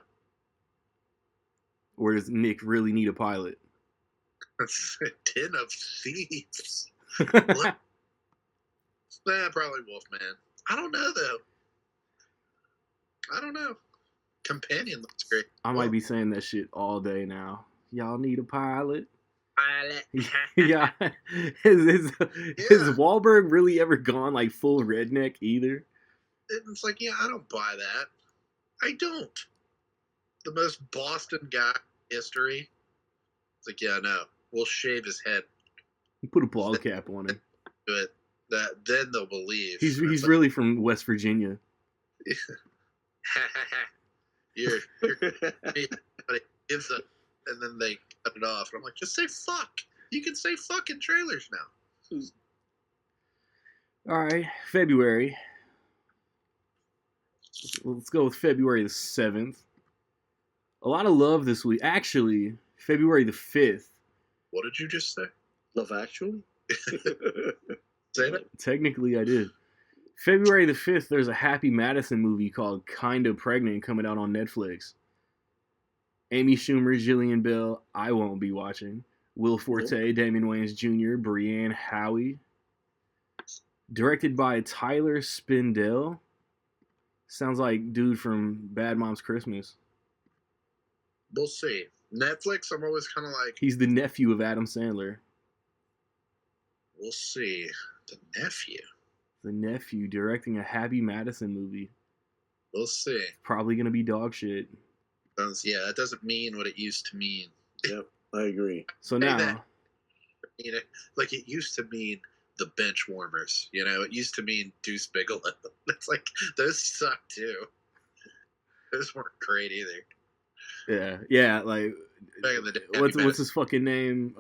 Or does Nick really need a pilot? Den of Thieves. Nah, probably Wolfman. I don't know though. I don't know. Companion looks great. I might be saying that shit all day now. Y'all need a pilot? Pilot. Yeah. Has Wahlberg really ever gone like full redneck either? It's like, yeah, I don't buy that. I don't. The most Boston guy in history. It's like, yeah, no. We'll shave his head. Put a bald cap on him. But then they'll believe. He's It's really from West Virginia. like, you're but it gives a, and then they cut it off. And I'm like, just say fuck. You can say fuck in trailers now. All right, February. Let's go with February the 7th. A lot of love this week. Actually, February the 5th. What did you just say? Love Actually? Say that? Technically, I did. February the 5th, there's a Happy Madison movie called Kinda Pregnant coming out on Netflix. Amy Schumer, Jillian Bell, I won't be watching. Will Forte, Damon Wayans Jr., Brianne Howie. Directed by Tyler Spindell. Sounds like dude from Bad Moms Christmas. We'll see. Netflix, I'm always kind of like, He's the nephew of Adam Sandler. we'll see. The nephew. The nephew directing a Happy Madison movie. We'll see. Probably gonna be dog shit. Yeah, that doesn't mean what it used to mean. Yep, I agree. So Hey, now, that- You know, like it used to mean the bench warmers. You know, it used to mean Deuce Bigelow. It's like those suck too. Those weren't great either. yeah, like Back in the day, what's his fucking name?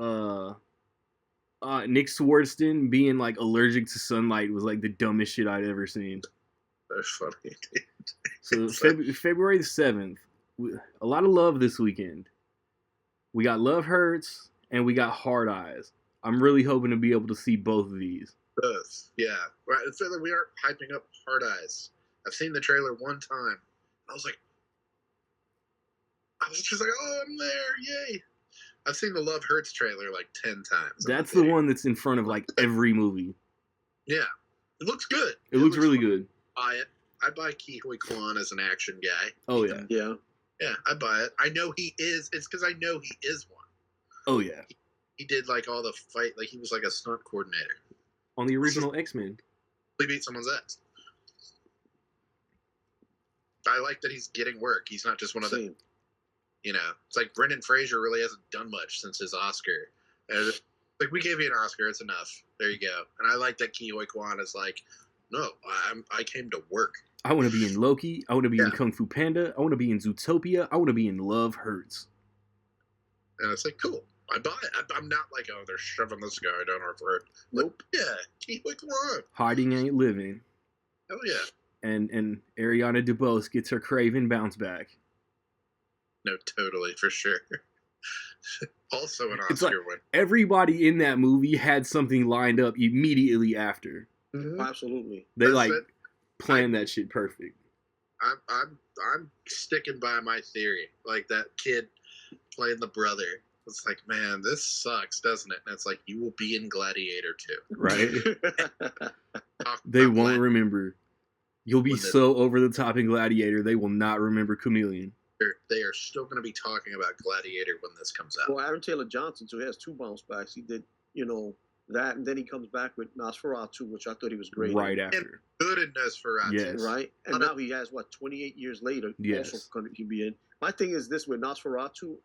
Nick Swartzen being like allergic to sunlight was like the dumbest shit I'd ever seen. That's funny. So It's like- February the 7th, a lot of love this weekend. We got Love Hurts and we got Hard Eyes. I'm really hoping to be able to see both of these. Both, yeah. Right. I feel like we aren't hyping up Hard Eyes. I've seen the trailer one time. I was just like, oh, I'm there, yay! I've seen the Love Hurts trailer like 10 times. That's the one that's in front of like every movie. Yeah, it looks good. It looks really fun. good. Buy it. I buy Ke Huy Quan as an action guy. Oh yeah. Yeah. Yeah, I buy it. I know he is. It's because I know he is one. Oh yeah. He did like all the fight. Like he was like a stunt coordinator. On the original X-Men. He beat someone's ass. I like that he's getting work. He's not just one of the. Same. You know, it's like Brendan Fraser really hasn't done much since his Oscar. And like we gave you an Oscar, it's enough. There you go. And I like that Ke Huy Quan is like, no, I came to work. I want to be in Loki. I want to be in Yeah. Kung Fu Panda. I want to be in Zootopia. I want to be in Love Hurts. And it's like, cool. I buy it. I'm not like, oh, they're shoving this guy down our throat. Like, Nope. yeah, Ke Huy Quan. Hiding ain't living. Hell yeah. and Ariana DeBose gets her Craven bounce back. No, totally, for sure. Also an It's like Oscar win. everybody in that movie had something lined up immediately after. Mm-hmm. Absolutely. They That's like it. planned that shit perfect. I'm sticking by my theory. Like that kid playing the brother. It's like, man, this sucks, doesn't it? And it's like, you will be in Gladiator too. Right? Talk They about won't remember. You'll be When the- so over the top in Gladiator, they will not remember Chameleon. They are still going to be talking about Gladiator when this comes out. Well, Aaron Taylor Johnson, so he has 2 bounce backs. He did, that, and then he comes back with Nosferatu, which I thought he was great. Right in. after. Good in Nosferatu. Yes. Right? And now he has, 28 years later, Yes. also going to be in. My thing is this with Nosferatu,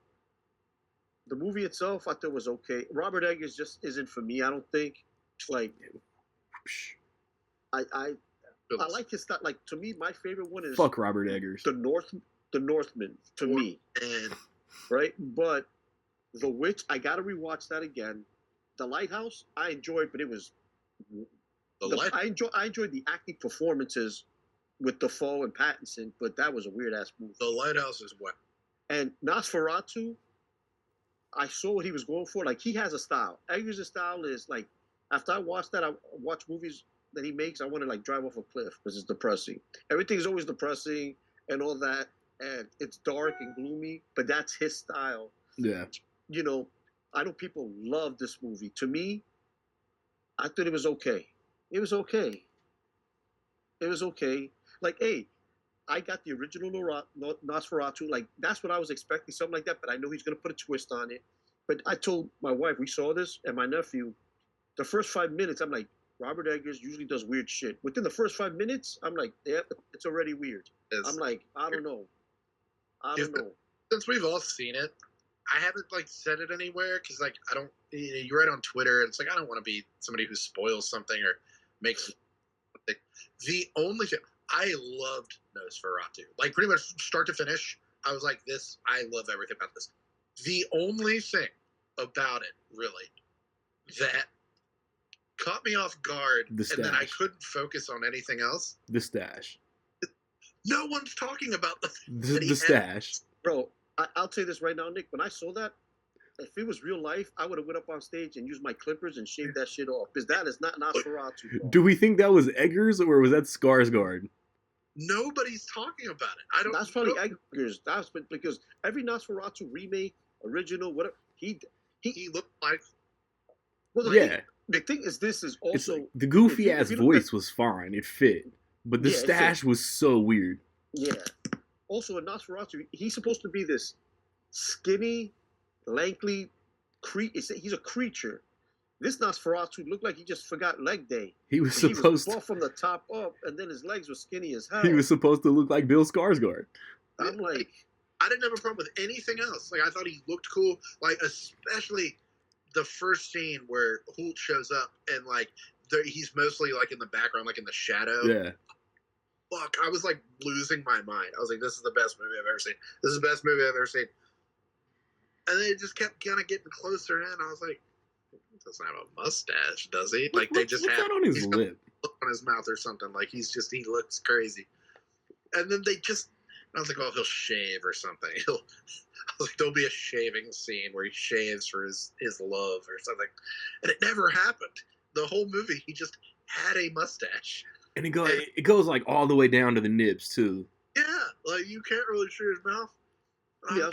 the movie itself, I thought was okay. Robert Eggers just isn't for me, I don't think. Like, I like his style. Like, to me, my favorite one is Fuck Robert Eggers. The Northman, to me. And Right? But The Witch, I got to rewatch that again. The Lighthouse, I enjoyed, but it was... I enjoyed the acting performances with Dafoe and Pattinson, but that was a weird-ass movie. The Lighthouse is what? And Nosferatu, I saw what he was going for. Like, he has a style. Eggers' style is, like, after I watch that, I watch movies that he makes, I want to, like, drive off a cliff because it's depressing. Everything is always depressing and all that, and it's dark and gloomy, but that's his style. Yeah. I know people love this movie. To me, I thought it was okay. It was okay. Like, hey, I got the original Nosferatu. Like, that's what I was expecting, something like that. But I know he's going to put a twist on it. But I told my wife, we saw this, and my nephew, the first 5 minutes, I'm like, Robert Eggers usually does weird shit. Within the first 5 minutes, I'm like, yeah, it's already weird. I'm like, I don't know. Since we've all seen it, I haven't said it anywhere because I don't. You write on Twitter, and it's like I don't want to be somebody who spoils something or makes. The only thing I loved Nosferatu, pretty much start to finish, I was like, this. I love everything about this. The only thing about it, really, that caught me off guard, and then I couldn't focus on anything else. The stash. No one's talking about the stash. Bro, I'll tell you this right now, Nick. When I saw that, if it was real life, I would have went up on stage and used my clippers and shaved that shit off. Because that is not Nosferatu. Bro. Do we think that was Eggers or was that Skarsgård? Nobody's talking about it. That's probably Eggers. That's because every Nosferatu remake, original, whatever, he looked like. Well, yeah. The thing is, this is also the goofy ass voice was fine. It fit, but the stash was so weird. Yeah. Also, in Nosferatu, he's supposed to be this skinny, lanky creature. He's a creature. This Nosferatu looked like he just forgot leg day. He was supposed to from the top up, and then his legs were skinny as hell. He was supposed to look like Bill Skarsgård. I'm like, I didn't have a problem with anything else. I thought he looked cool. Especially the first scene where Hoult shows up and he's mostly in the background, in the shadow. Yeah. Fuck, I was losing my mind. I was like, this is the best movie I've ever seen. This is the best movie I've ever seen. And they just kept kind of getting closer in. I was like, he doesn't have a mustache, does he? They just have that on his lip, on his mouth or something. He looks crazy. And then I was like, oh, he'll shave or something. I was like, there'll be a shaving scene where he shaves for his love or something. And it never happened. The whole movie, he just had a mustache. And it goes all the way down to the nips too. Yeah, you can't really see his mouth. Yeah,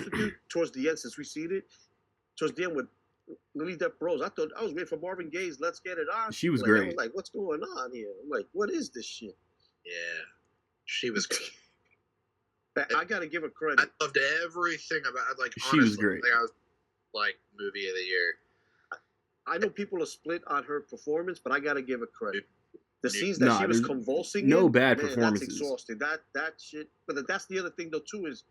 towards the end, since we seen it, towards the end with Lily Depp Rose, I was waiting for Marvin Gaye's "Let's Get It On." She was great. I was like, what's going on here? I'm like, what is this shit? Yeah, she was good. I gotta give her credit. I loved everything about it. She honestly, was great. I was movie of the year. I know people are split on her performance, but I gotta give her credit. The scenes that she was convulsing, bad performances. That's exhausting. That shit. But that's the other thing though too is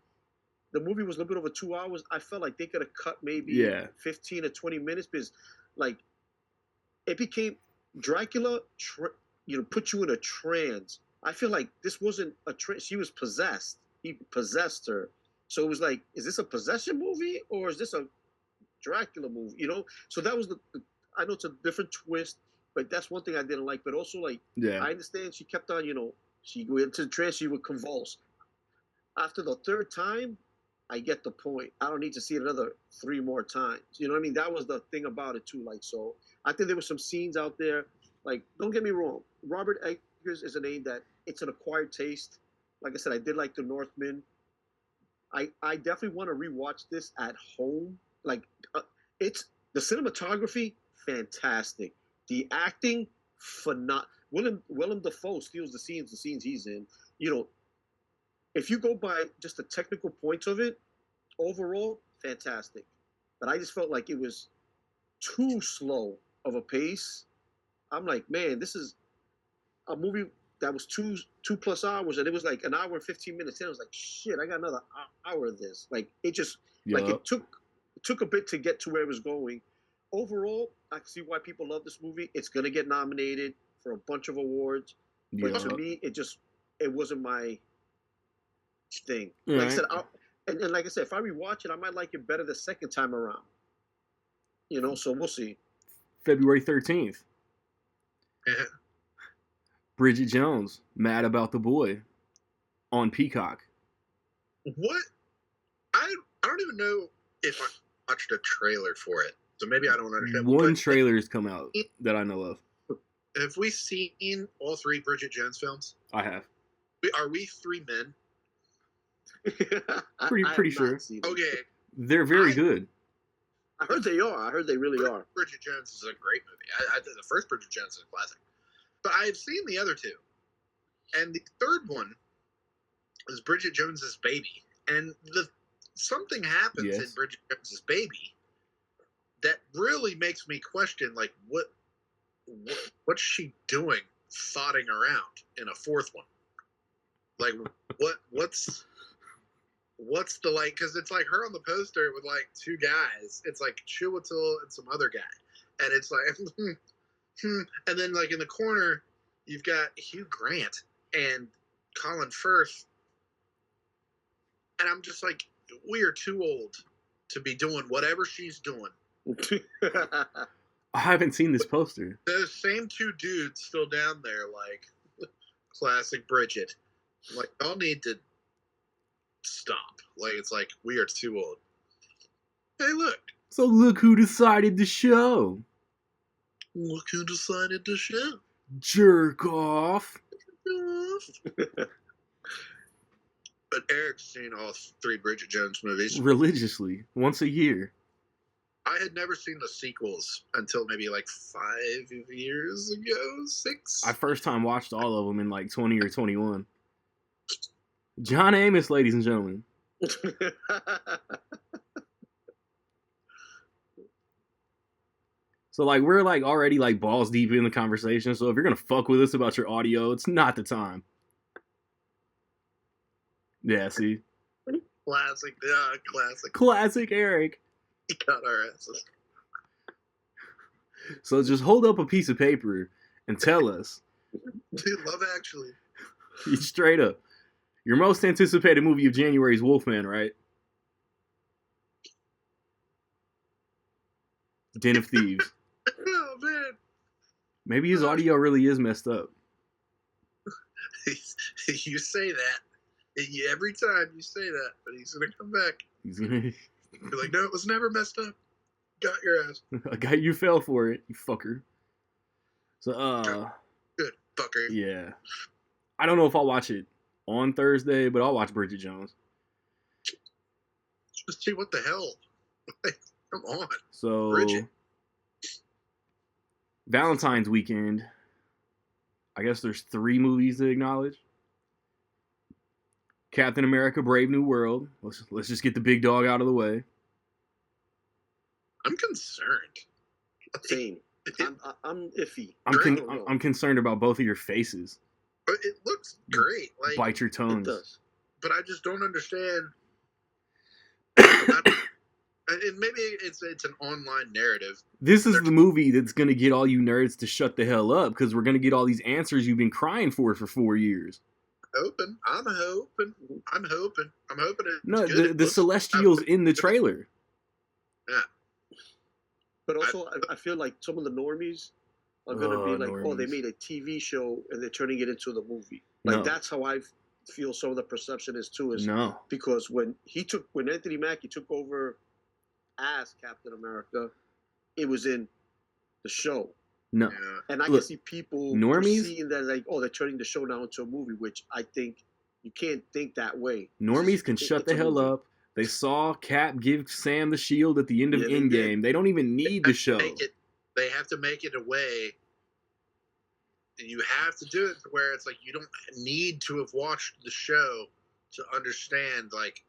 the movie was a little bit over 2 hours. I felt like they could have cut maybe 15 or 20 minutes because it became Dracula. Put you in a trance. I feel like this wasn't a trance. She was possessed. He possessed her. So it was like, is this a possession movie or is this a Dracula movie? So that was I know it's a different twist. But that's one thing I didn't like. But also, I understand she kept on, She went to the trance. She would convulse. After the third time, I get the point. I don't need to see it another 3 more times. You know what I mean? That was the thing about it too. Like, so I think there were some scenes out there. Like, don't get me wrong, Robert Eggers is a name that it's an acquired taste. Like I said, I did like The Northman. I definitely want to rewatch this at home. Like, it's the cinematography, fantastic. The acting, phenomenal. Willem Dafoe steals the scenes he's in. You know, if you go by just the technical points of it, overall, fantastic. But I just felt like it was too slow of a pace. I'm like, man, this is a movie that was two plus hours, and it was like an hour and 15 minutes. And I was like, shit, I got another hour of this. Like, it just like it took a bit to get to where it was going. Overall, I can see why people love this movie. It's gonna get nominated for a bunch of awards, but to me, it wasn't my thing. Like I said, and like I said, if I rewatch it, I might like it better the second time around. You know, so we'll see. February 13th. Bridget Jones, Mad About the Boy, on Peacock. What? I don't even know if I watched a trailer for it, so maybe I don't understand. One trailer has come out that I know of. Have we seen all 3 Bridget Jones films? I have. Are we 3 men? Pretty sure. Okay. They're very good. I heard they are. I heard they really are. Bridget Jones is a great movie. I think the first Bridget Jones is a classic. But I've seen the other 2. And the third one is Bridget Jones's Baby. And something happens in Bridget Jones's Baby that really makes me question, like, what's she doing thoughting around in a fourth one? Like, what's the, like, because it's like her on the poster with like 2 guys. It's like Chiwetel and some other guy, and it's like and then like in the corner you've got Hugh Grant and Colin Firth, and I'm just like, we are too old to be doing whatever she's doing. I haven't seen this poster. The same 2 dudes still down there, like, classic Bridget. Like, y'all need to stop. Like, it's like, we are too old. Hey, look. So look who decided to show. Look who decided to show. Jerk off. But Eric's seen all 3 Bridget Jones movies. Religiously. Once a year. I had never seen the sequels until maybe like 5 years ago, 6. I first time watched all of them in like 20 or 21. John Amos, ladies and gentlemen. So like we're like already like balls deep in the conversation. So if you're gonna fuck with us about your audio, it's not the time. Yeah, see. Classic, yeah, classic. Classic Eric. He got our asses. So just hold up a piece of paper and tell us. Dude, Love Actually. Straight up. Your most anticipated movie of January is Wolfman, right? Den of Thieves. Oh, man. Maybe his audio really is messed up. You say that. Every time you say that, but he's going to come back. He's gonna... You're like, no, it was never messed up. Got your ass. I got you fell for it, you fucker. So, Good fucker. Yeah. I don't know if I'll watch it on Thursday, but I'll watch Bridget Jones. Just see what the hell. Like, come on. So, Bridget. Valentine's weekend. I guess there's 3 movies to acknowledge. Captain America: Brave New World. Let's just get the big dog out of the way. I'm concerned. Same. I'm iffy. I'm concerned about both of your faces. But it looks great. Like, bite your tongues. It does. But I just don't understand. And maybe it's an online narrative. This is the movie that's going to get all you nerds to shut the hell up, because we're going to get all these answers you've been crying for 4 years. I'm hoping it's No, good. the Celestial's in the trailer. Yeah. But also, I feel like some of the normies are going to be like, normies. oh, they made a TV show and they're turning it into the movie. Like No. that's how I feel. Some of the perception is too. Is No. because when Anthony Mackie took over as Captain America, it was in the show. No. Yeah. And I Look, can see people normies- seeing that like, oh, they're turning the show now into a movie, which I think you can't think that way. Normies can shut It's the a hell movie. up. They saw Cap give Sam the shield at the end of Yeah, they Endgame. They don't even need the show. They have to make it a way. You have to do it where it's like you don't need to have watched the show to understand like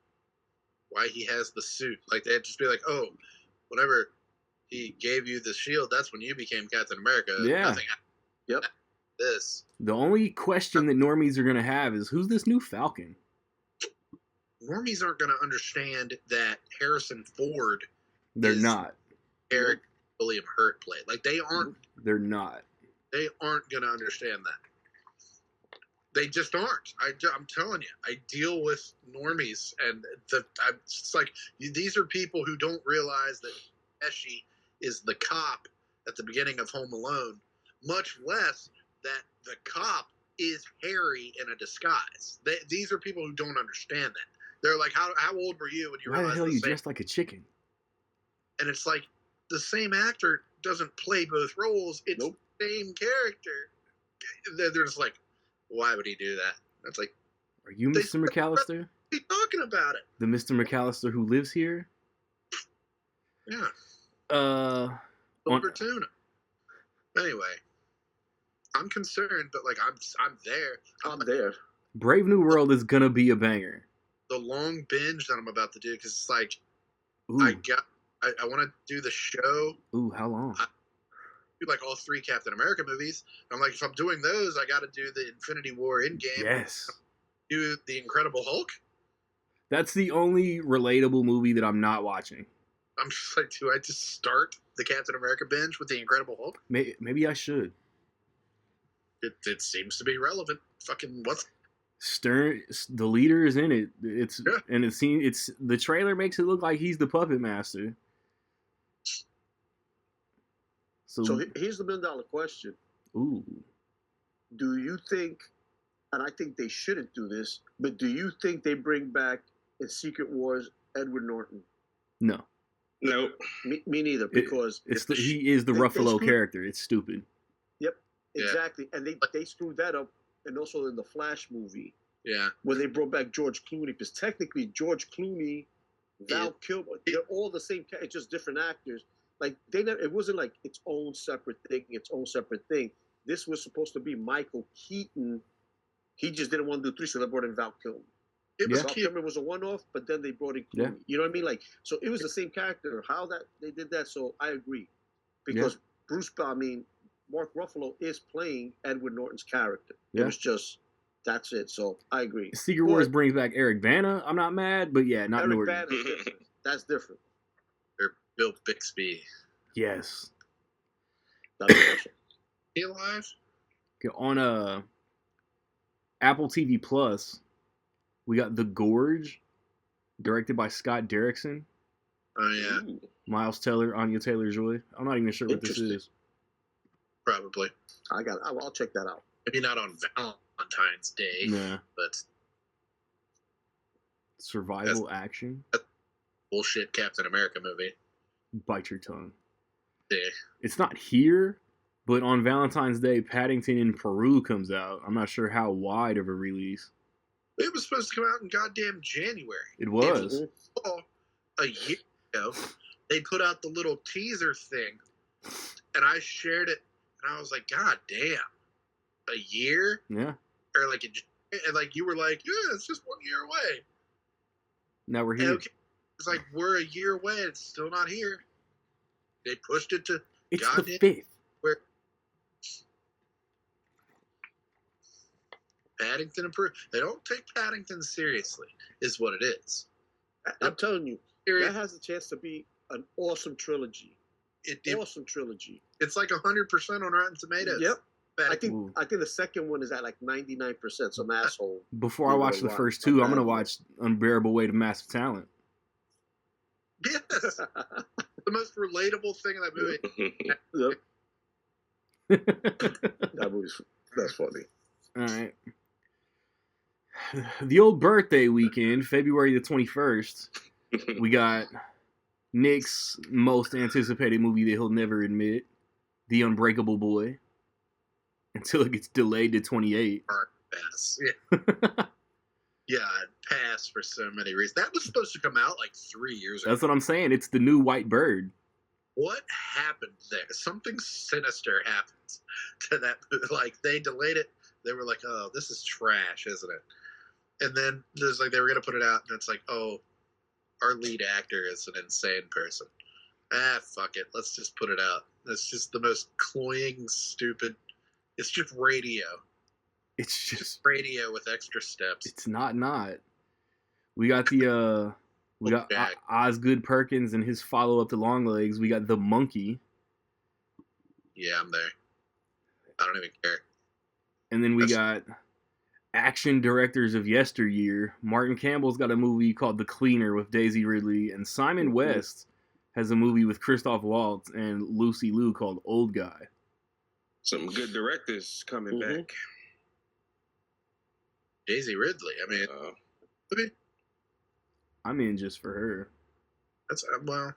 why he has the suit. Like they just be like, oh, whenever he gave you the shield, that's when you became Captain America. Yeah. Nothing happened. Yep. This. The only question that normies are going to have is, who's this new Falcon? Normies aren't going to understand that Harrison Ford They're is not. Eric William Hurt played. Like they aren't They're not. going to understand that. They just aren't. I'm telling you. I deal with normies, and it's like these are people who don't realize that Pesci is the cop at the beginning of Home Alone, much less that the cop is Harry in a disguise. These are people who don't understand that. They're like, how old were you when you Why the realized hell are you same? dressed like a chicken? And it's like the same actor doesn't play both roles. It's Nope. the same character. They're just like, why would he do that? That's like, Are you They- Mr. McAllister? he's talking about it. The Mr. McAllister who lives here? Yeah, On- over tuna. Anyway, I'm concerned, but like I'm there. I'm there. Brave New World is going to be a banger. The long binge that I'm about to do because it's like Ooh, I want to do the show. ooh, how long? Do like all 3 Captain America movies. I'm like, if I'm doing those, I got to do the Infinity War Endgame. Yes. Do the Incredible Hulk. That's the only relatable movie that I'm not watching. I'm just like, do I just start the Captain America binge with the Incredible Hulk? Maybe I should. It seems to be relevant. Fucking what's Stern, the leader is in it. It's Yeah. and it's the trailer makes it look like he's the puppet master. So here's the $1 million question. ooh, Do you think, and I think they shouldn't do this, but do you think they bring back in Secret Wars Edward Norton? no, no? Me neither, because he is the they Ruffalo screwed- character. It's stupid. Yep, Yeah. exactly. And they screwed that up, and also in the Flash movie, Yeah, when they brought back George Clooney, because technically George Clooney, Val Kilmer, they're all the same character, just different actors. Like it wasn't like its own separate thing. This was supposed to be Michael Keaton. He just didn't want to do 3, so they brought in Val Kilmer. it was Yeah. Val cute. Kilmer was a one-off, but then they brought in Clooney. Yeah. You know what I mean? Like, so it was the same character. How that they did that, so I agree, because Mark Ruffalo is playing Edward Norton's character. Yeah. It was just that's it. So I agree. Secret Wars brings back Eric Bana. I'm not mad, but yeah, not Eric Norton. Bana's different. That's different. Or Bill Bixby. Yes. That's awesome. He alive? Okay, on Apple TV Plus, we got The Gorge, directed by Scott Derrickson, Oh yeah, Ooh, Miles Teller, Anya Taylor-Joy. I'm not even sure what this Interesting. is. probably. I'll check that out. Maybe not on Valentine's Day, Nah, but survival action. bullshit Captain America movie. Bite your tongue. Yeah. It's not here, but on Valentine's Day, Paddington in Peru comes out. I'm not sure how wide of a release. It was supposed to come out in goddamn January. It was. Oh, a year ago, they put out the little teaser thing, and I shared it, and I was like, God damn, a year? Yeah. Or like, and like you were like, yeah, it's just 1 year away. Now we're And here. okay, it's like we're a year away, and it's still not here. They pushed it to It's goddamn the 5th. where Paddington improved. They don't take Paddington seriously, is what it is. I'm telling you, Period. that has a chance to be an awesome trilogy. It, Awesome trilogy. it's like 100% on Rotten Tomatoes. Yep. I Paddington. think the second one is at like 99%. Some asshole. Before I You're watch gonna the watch first two, I'm going to that. watch Unbearable Weight of Massive Talent. Yes, the most relatable thing in that movie. Yep. That movie's that's funny. All right. The old birthday weekend, February the 21st, we got Nick's most anticipated movie that he'll never admit, The Unbreakable Boy, until it gets delayed to 28. Pass. Yeah. Yeah, it passed for so many reasons. That was supposed to come out like 3 years ago. That's what I'm saying. It's the new White Bird. What happened there? Something sinister happened to that. Like, they delayed it. They were like, oh, this is trash, isn't it? And then there's like, they were going to put it out, and it's like, oh, our lead actor is an insane person. Fuck it. Let's just put it out. It's just the most cloying, stupid. It's just radio. It's just radio with extra steps. It's not. We got the we got Osgood Perkins and his follow up to Longlegs. We got The Monkey. Yeah, I'm there. I don't even care. And then we got action directors of yesteryear. Martin Campbell's got a movie called The Cleaner with Daisy Ridley, and Simon West has a movie with Christoph Waltz and Lucy Liu called Old Guy. Some good directors coming back. Daisy Ridley. I mean, I'm in just for her. That's well,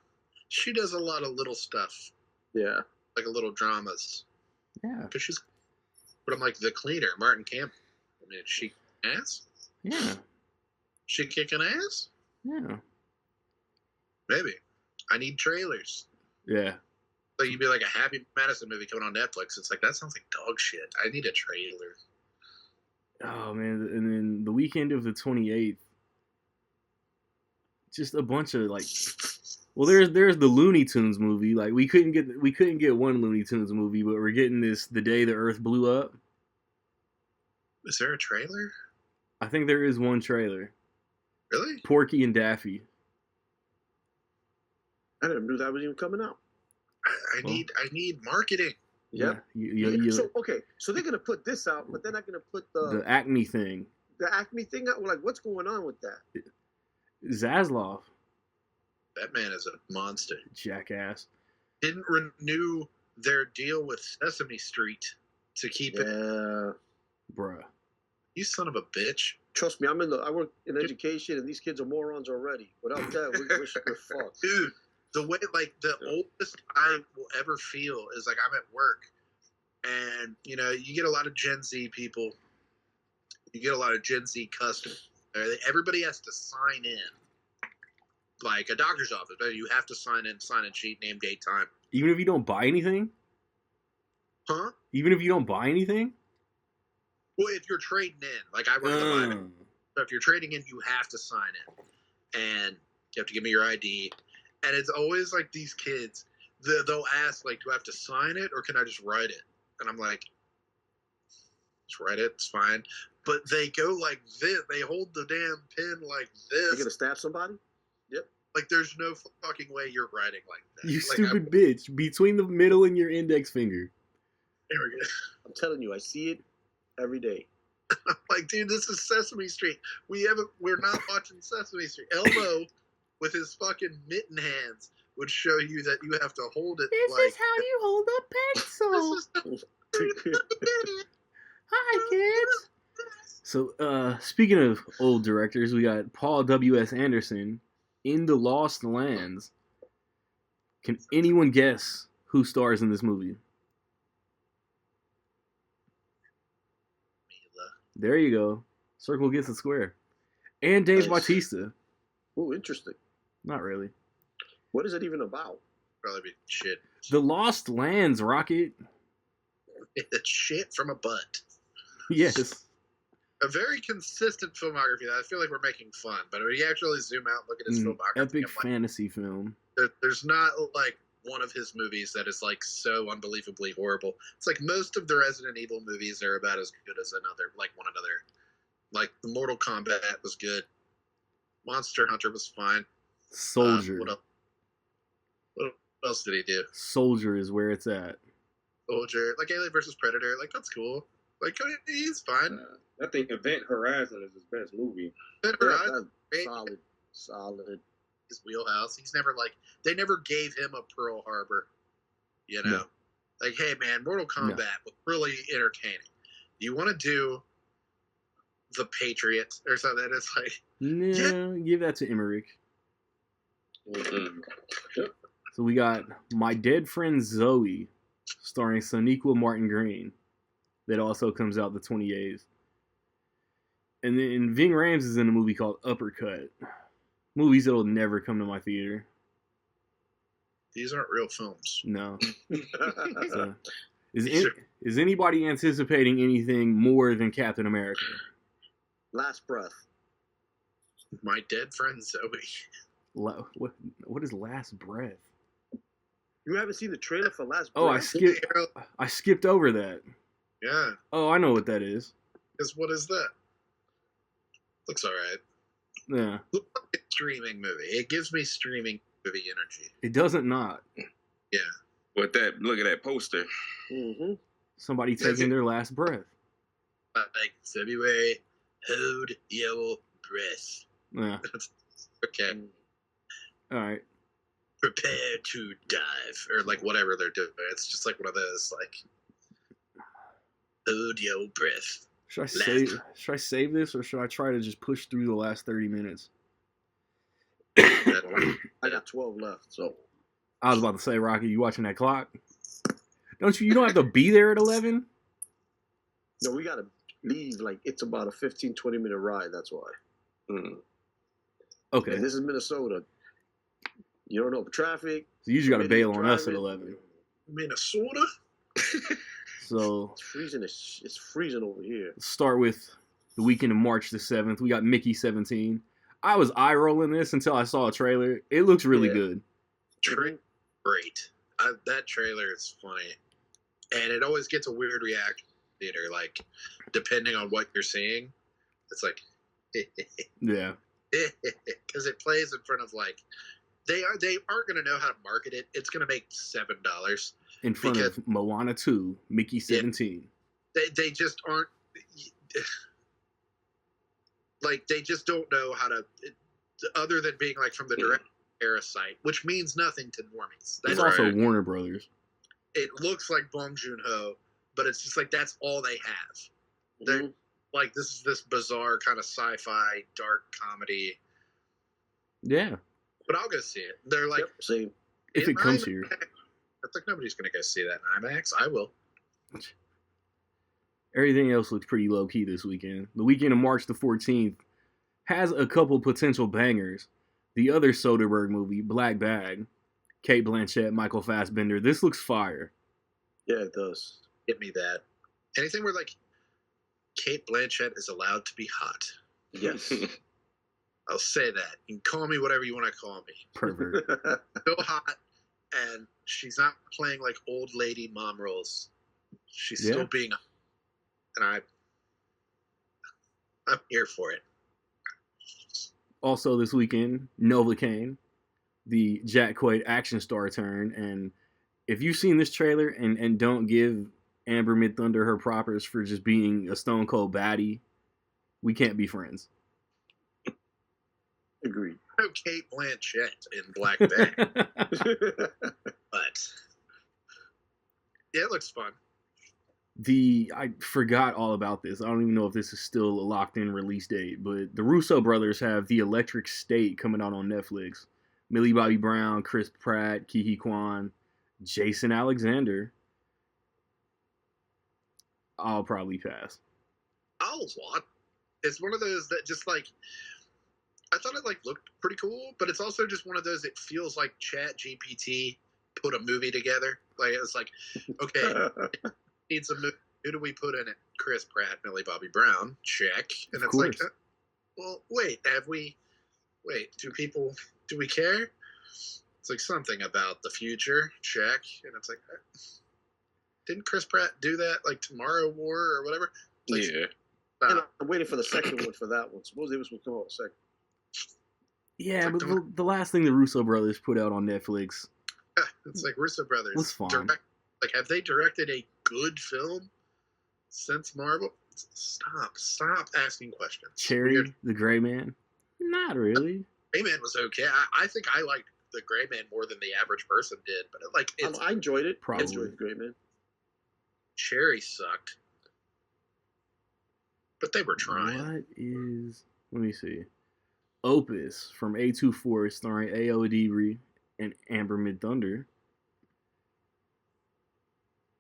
she does a lot of little stuff. Yeah, like a little dramas. Yeah, because she's. But I'm like The Cleaner, Martin Campbell. I mean, she ass. Yeah. She kicking ass. Yeah. Maybe. I need trailers. Yeah. So you'd be like a Happy Madison movie coming on Netflix. It's like, that sounds like dog shit. I need a trailer. Oh man! And then the weekend of the 28th, just a bunch of like, well, there's the Looney Tunes movie. Like we couldn't get one Looney Tunes movie, but we're getting this The Day the Earth Blew Up. Is there a trailer? I think there is one trailer. Really? Porky and Daffy. I didn't know that was even coming out. I need marketing. Yeah. So they're gonna put this out, but they're not gonna put the Acme thing. The Acme thing out. We're like, what's going on with that? Zaslav. That man is a monster. Jackass. Didn't renew their deal with Sesame Street to keep it. Yeah. Bruh. You son of a bitch. Trust me, I work in education, and these kids are morons already. Without that, we're fucked. Dude, the way, like, the oldest I will ever feel is, like, I'm at work, and, you know, you get a lot of Gen Z people. You get a lot of Gen Z customers. Everybody has to sign in. Like a doctor's office, you have to sign in sheet, name, date, time. Even if you don't buy anything? Huh? Even if you don't buy anything? Well, if you're trading in, like I work at the library, so if you're trading in, you have to sign in, and you have to give me your ID. And it's always like these kids, they'll ask, like, do I have to sign it or can I just write it? And I'm like, just write it, it's fine. But they go like this, they hold the damn pen like this. You're gonna stab somebody? Yep. Like, there's no fucking way you're writing like that. You like, stupid bitch. Between the middle and your index finger. There we go. I'm telling you, I see it every day. Like, dude, this is Sesame Street. We're not watching Sesame Street. Elmo, with his fucking mitten hands, would show you that you have to hold it. This like, is how you hold a pencil. Hi, kids. So, speaking of old directors, we got Paul W.S. Anderson in The Lost Lands. Can anyone guess who stars in this movie? There you go. Circle gets a square. And Dave Bautista. Oh, interesting. Not really. What is it even about? Probably be shit. The Lost Lands, Rocket. It's shit from a butt. Yes. A very consistent filmography that I feel like we're making fun, but when you actually zoom out and look at his filmography, epic fantasy film. There's not like one of his movies that is like so unbelievably horrible. It's like most of the Resident Evil movies are about as good as one another. Like the Mortal Kombat was good. Monster Hunter was fine. Soldier. What else did he do? Soldier is where it's at. Soldier, like Alien vs Predator, like that's cool. Like he's fine. I think Event Horizon is his best movie. Event Horizon, solid. His wheelhouse. He's never they never gave him a Pearl Harbor. You know, like, hey man, Mortal Kombat was really entertaining. You want to do The Patriot or something. It's like, Nah, give that to Emmerich. Mm-hmm. So we got My Dead Friend Zoe, starring Sonequa Martin Green. That also comes out the 28th. And then Ving Rhames is in a movie called Uppercut. Movies that'll never come to my theater. these aren't real films. No. So, is anybody anticipating anything more than Captain America? Last Breath. My Dead Friend Zoe. What is Last Breath? You haven't seen the trailer for Last Breath? Oh, I skipped over that. Yeah. Oh, I know what that is. Because what is that? Looks alright. Yeah. Looks like a streaming movie. It gives me streaming movie energy. It doesn't not. Yeah. But look at that poster. Mm-hmm. Somebody taking their last breath. Like February, hold your breath. Yeah. Okay. All right. Prepare to dive, or like whatever they're doing. It's just like one of those like, hold your breath. Should I save this, or should I try to just push through the last 30 minutes? I got 12 left, so. I was about to say, Rocky, you watching that clock? You don't have to be there at 11? No, we got to leave. Like, it's about a 15, 20-minute ride. That's why. Mm. Okay. And this is Minnesota. You don't know the traffic. So you just got to bail on us at 11. Minnesota? So It's freezing. It's freezing over here. let's start with the weekend of March the 7th. We got Mickey 17. I was eye-rolling this until I saw a trailer. It looks really good. Great. That trailer is funny. And it always gets a weird reaction in theater, like, depending on what you're seeing. It's like, Yeah. because it plays in front of, like, they aren't going to know how to market it. It's going to make $7. In front of Moana 2, Mickey 17. They just aren't, like, they just don't know how to, other than being, like, from the direct era site, which means nothing to normies. It's also Warner Brothers. It looks like Bong Joon-ho, but it's just like that's all they have. They're like, this is this bizarre kind of sci-fi dark comedy. Yeah. But I'll go see it. They're like, same. If it comes here. It's like nobody's gonna go see that in IMAX. I will. Everything else looks pretty low key this weekend. The weekend of March the 14th has a couple potential bangers. The other Soderbergh movie, Black Bag, Cate Blanchett, Michael Fassbender. This looks fire. Yeah, it does. Give me that. Anything where like Cate Blanchett is allowed to be hot. Yes. I'll say that. You can call me whatever you want to call me. Pervert. Still hot, and she's not playing like old lady mom roles. She's still being, and I'm here for it. Also this weekend, Novocaine, the Jack Quaid action star turn. And if you've seen this trailer and don't give Amber Midthunder her propers for just being a stone cold baddie, we can't be friends. Agreed. No Cate Blanchett in Black Bag, but yeah, it looks fun. I forgot all about this. I don't even know if this is still a locked-in release date, but the Russo brothers have The Electric State coming out on Netflix. Millie Bobby Brown, Chris Pratt, Ke Quan, Jason Alexander. I'll probably pass. I'll watch. It's one of those that just like, I thought it like looked pretty cool, but it's also just one of those that feels like Chat GPT put a movie together. Like it's like, okay, needs a movie. Who do we put in it? Chris Pratt, Millie Bobby Brown, check. And it's like, well, wait, do we care? It's like something about the future, check. And it's like, didn't Chris Pratt do that like Tomorrow War or whatever? Like, yeah. And I'm waiting for the second one for that one. Supposedly it was going to come out second. Yeah, but the last thing the Russo brothers put out on Netflix, it's like Russo brothers. was fine. Have they directed a good film since Marvel? Stop asking questions. Cherry, Weird. the Gray Man? Not really. Gray Man was okay. I think I liked the Gray Man more than the average person did, but I enjoyed it. Probably. I enjoyed the Great Man. Cherry sucked. But they were trying. What is? Let me see. Opus from A24, starring A.O. Debris and Amber Midthunder.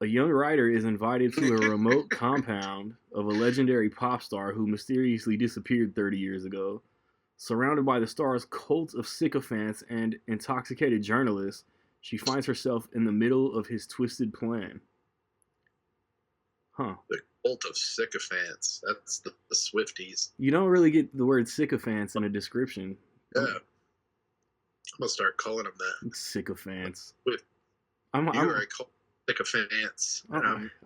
A young writer is invited to a remote compound of a legendary pop star who mysteriously disappeared 30 years ago. Surrounded by the star's cult of sycophants and intoxicated journalists, she finds herself in the middle of his twisted plan. Huh. The cult of sycophants. That's the Swifties. You don't really get the word sycophants in a description. Yeah. I'm going to start calling them that. Sycophants. You are a cult of sycophants.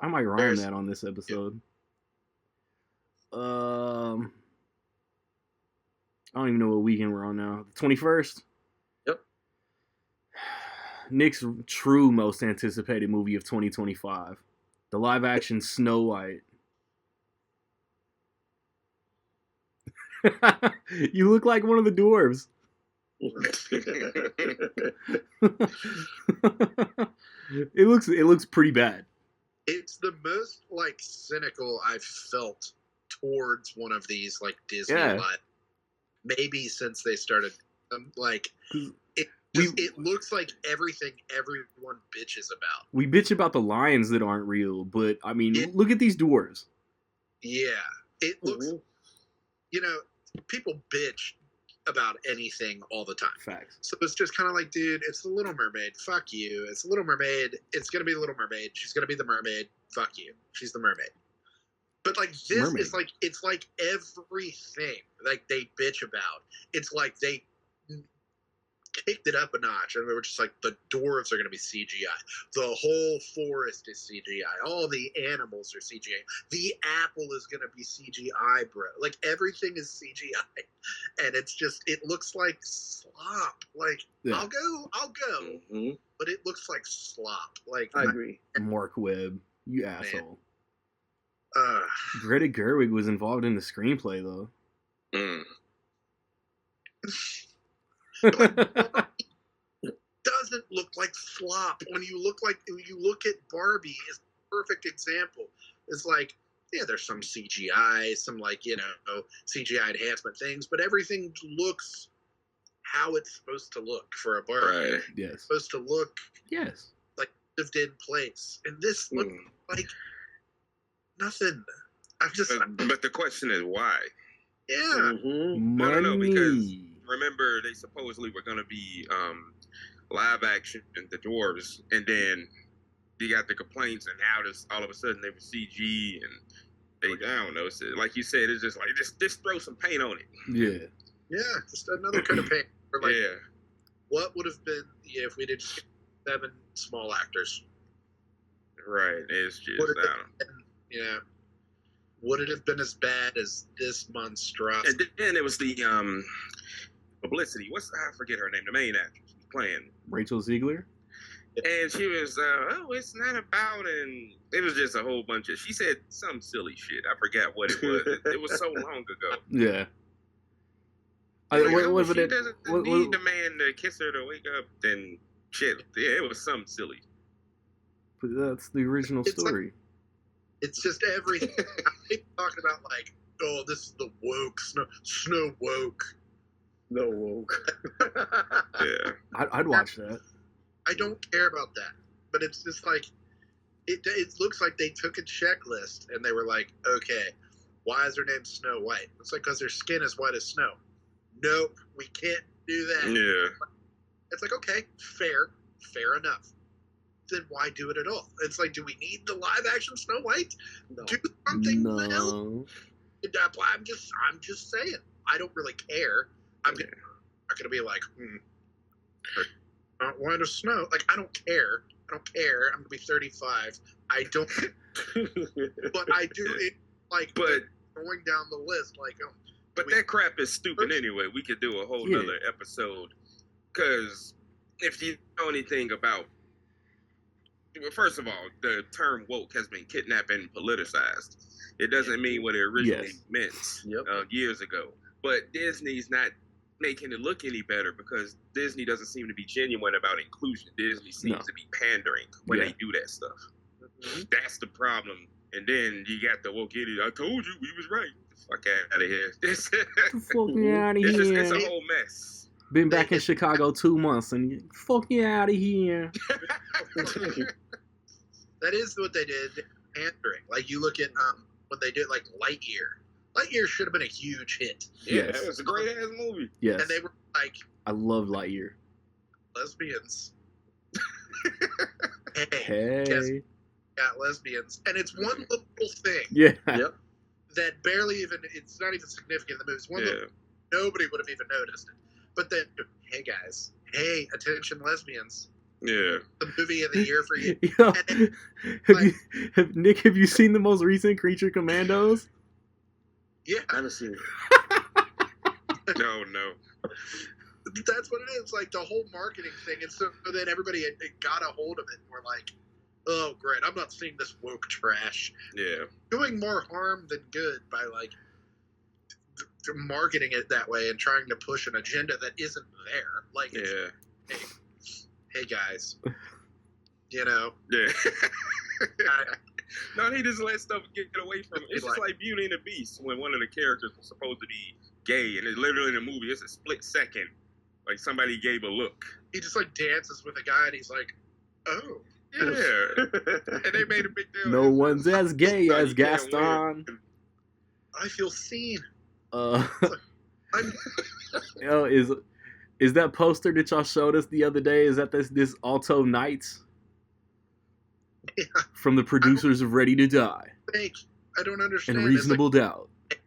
I might rhyme that on this episode. I don't even know what weekend we're on now. The 21st? Yep. Nick's true most anticipated movie of 2025. The live-action Snow White. You look like one of the dwarves. It looks pretty bad. It's the most like cynical I've felt towards one of these like Disney live. Maybe since they started it looks like everything everyone bitches about. We bitch about the lions that aren't real, but I mean, look at these dwarves. Yeah, it looks. People bitch about anything all the time. Facts. So it's just kind of like, dude, it's the Little Mermaid. Fuck you. It's the Little Mermaid. It's gonna be the Little Mermaid. She's gonna be the mermaid. Fuck you. She's the mermaid. But like this is like it's like everything like they bitch about. It's like they kicked it up a notch, and they were just like, the dwarves are going to be CGI. The whole forest is CGI. All the animals are CGI. The apple is going to be CGI, bro. Like everything is CGI, and it's just it looks like slop. Like I'll go, but it looks like slop. Like I agree. Mark Webb, you asshole. Greta Gerwig was involved in the screenplay though. Doesn't look like slop. When you look at Barbie is a perfect example. It's like, yeah, there's some CGI, some like, CGI enhancement things, but everything looks how it's supposed to look for a Barbie. Right. Yes. It's supposed to look like lived in place. And this looks like nothing. But the question is why? Yeah. Mm-hmm. I don't know, because remember they supposedly were going to be live action and the dwarves, and then you got the complaints, and now this all of a sudden they were CG, and I don't know. So, like you said, it's just like just throw some paint on it. Yeah. Yeah, just another coat of paint. Or like, what would have been if we did 7 small actors? Right. It's just would it have been as bad as this monstrosity? And then it was the publicity. I forget her name, the main actress playing Rachel Ziegler. And she was, it's not about, and it was just a whole bunch of, she said some silly shit. I forgot what it was. It was so long ago. Yeah. She doesn't need the man to kiss her to wake up, then shit. Yeah, it was something silly. But that's the original story. It's just everything. People talking about like, oh, this is the woke snow woke. No woke. Yeah, I'd watch that. I don't care about that, but it's just like it looks like they took a checklist and they were like, okay, why is her name Snow White? It's like because her skin is white as snow. Nope, we can't do that. Yeah, it's like okay, fair enough. Then why do it at all? It's like, do we need the live action Snow White? No. Do something else. I'm just saying. I don't really care. I'm not gonna be like, why does snow? Like, I don't care. I'm gonna be 35. I don't. But I do it like. But going down the list, like. But that crap is stupid anyway. We could do a whole nother episode. Because if you know anything about. Well, first of all, the term woke has been kidnapped and politicized. It doesn't mean what it originally meant years ago. But Disney's not making it look any better because Disney doesn't seem to be genuine about inclusion. Disney seems to be pandering when they do that stuff. Mm-hmm. That's the problem. And then you got the woke idiot. I told you we was right. Fuck out of here. Get the fuck out of It's here. it's a whole mess. Been back in Chicago 2 months and fuck you out of here. That is what they did. Pandering. Like you look at when they did like Lightyear. Lightyear should have been a huge hit. Yeah, Yes. it was a great ass movie. Yes. And they were like I love Lightyear. lesbians. Hey. Guess we got lesbians. And it's one little thing Yeah. Yep. that barely even, it's not even significant in the movie. It's one little, nobody would have even noticed it. But then, hey guys, hey, attention lesbians. Yeah. The movie of the year for you. Yo, And Nick, have you seen the most recent Creature Commandos? yeah, I haven't seen it. No. that's what it is. Like the whole marketing thing. And so then everybody had got a hold of it and were like, oh, great, I'm not seeing this woke trash. Yeah. Doing more harm than good by like marketing it that way and trying to push an agenda that isn't there. Like, Yeah. hey guys, you know, Yeah. I, No, he just let stuff get away from him. It's just like Beauty and the Beast when one of the characters was supposed to be gay, and it's literally in the movie, it's a split second. Like somebody gave a look. he just like dances with a guy and he's like, oh. Yeah. And they made a big deal. No one's as gay No, as you can't Gaston. win. I feel seen. Uh, I'm yo, is that poster that y'all showed us the other day? Is that this Alto Knights yeah, from the producers of Ready to Die fake. I don't understand. and It's Reasonable Doubt? like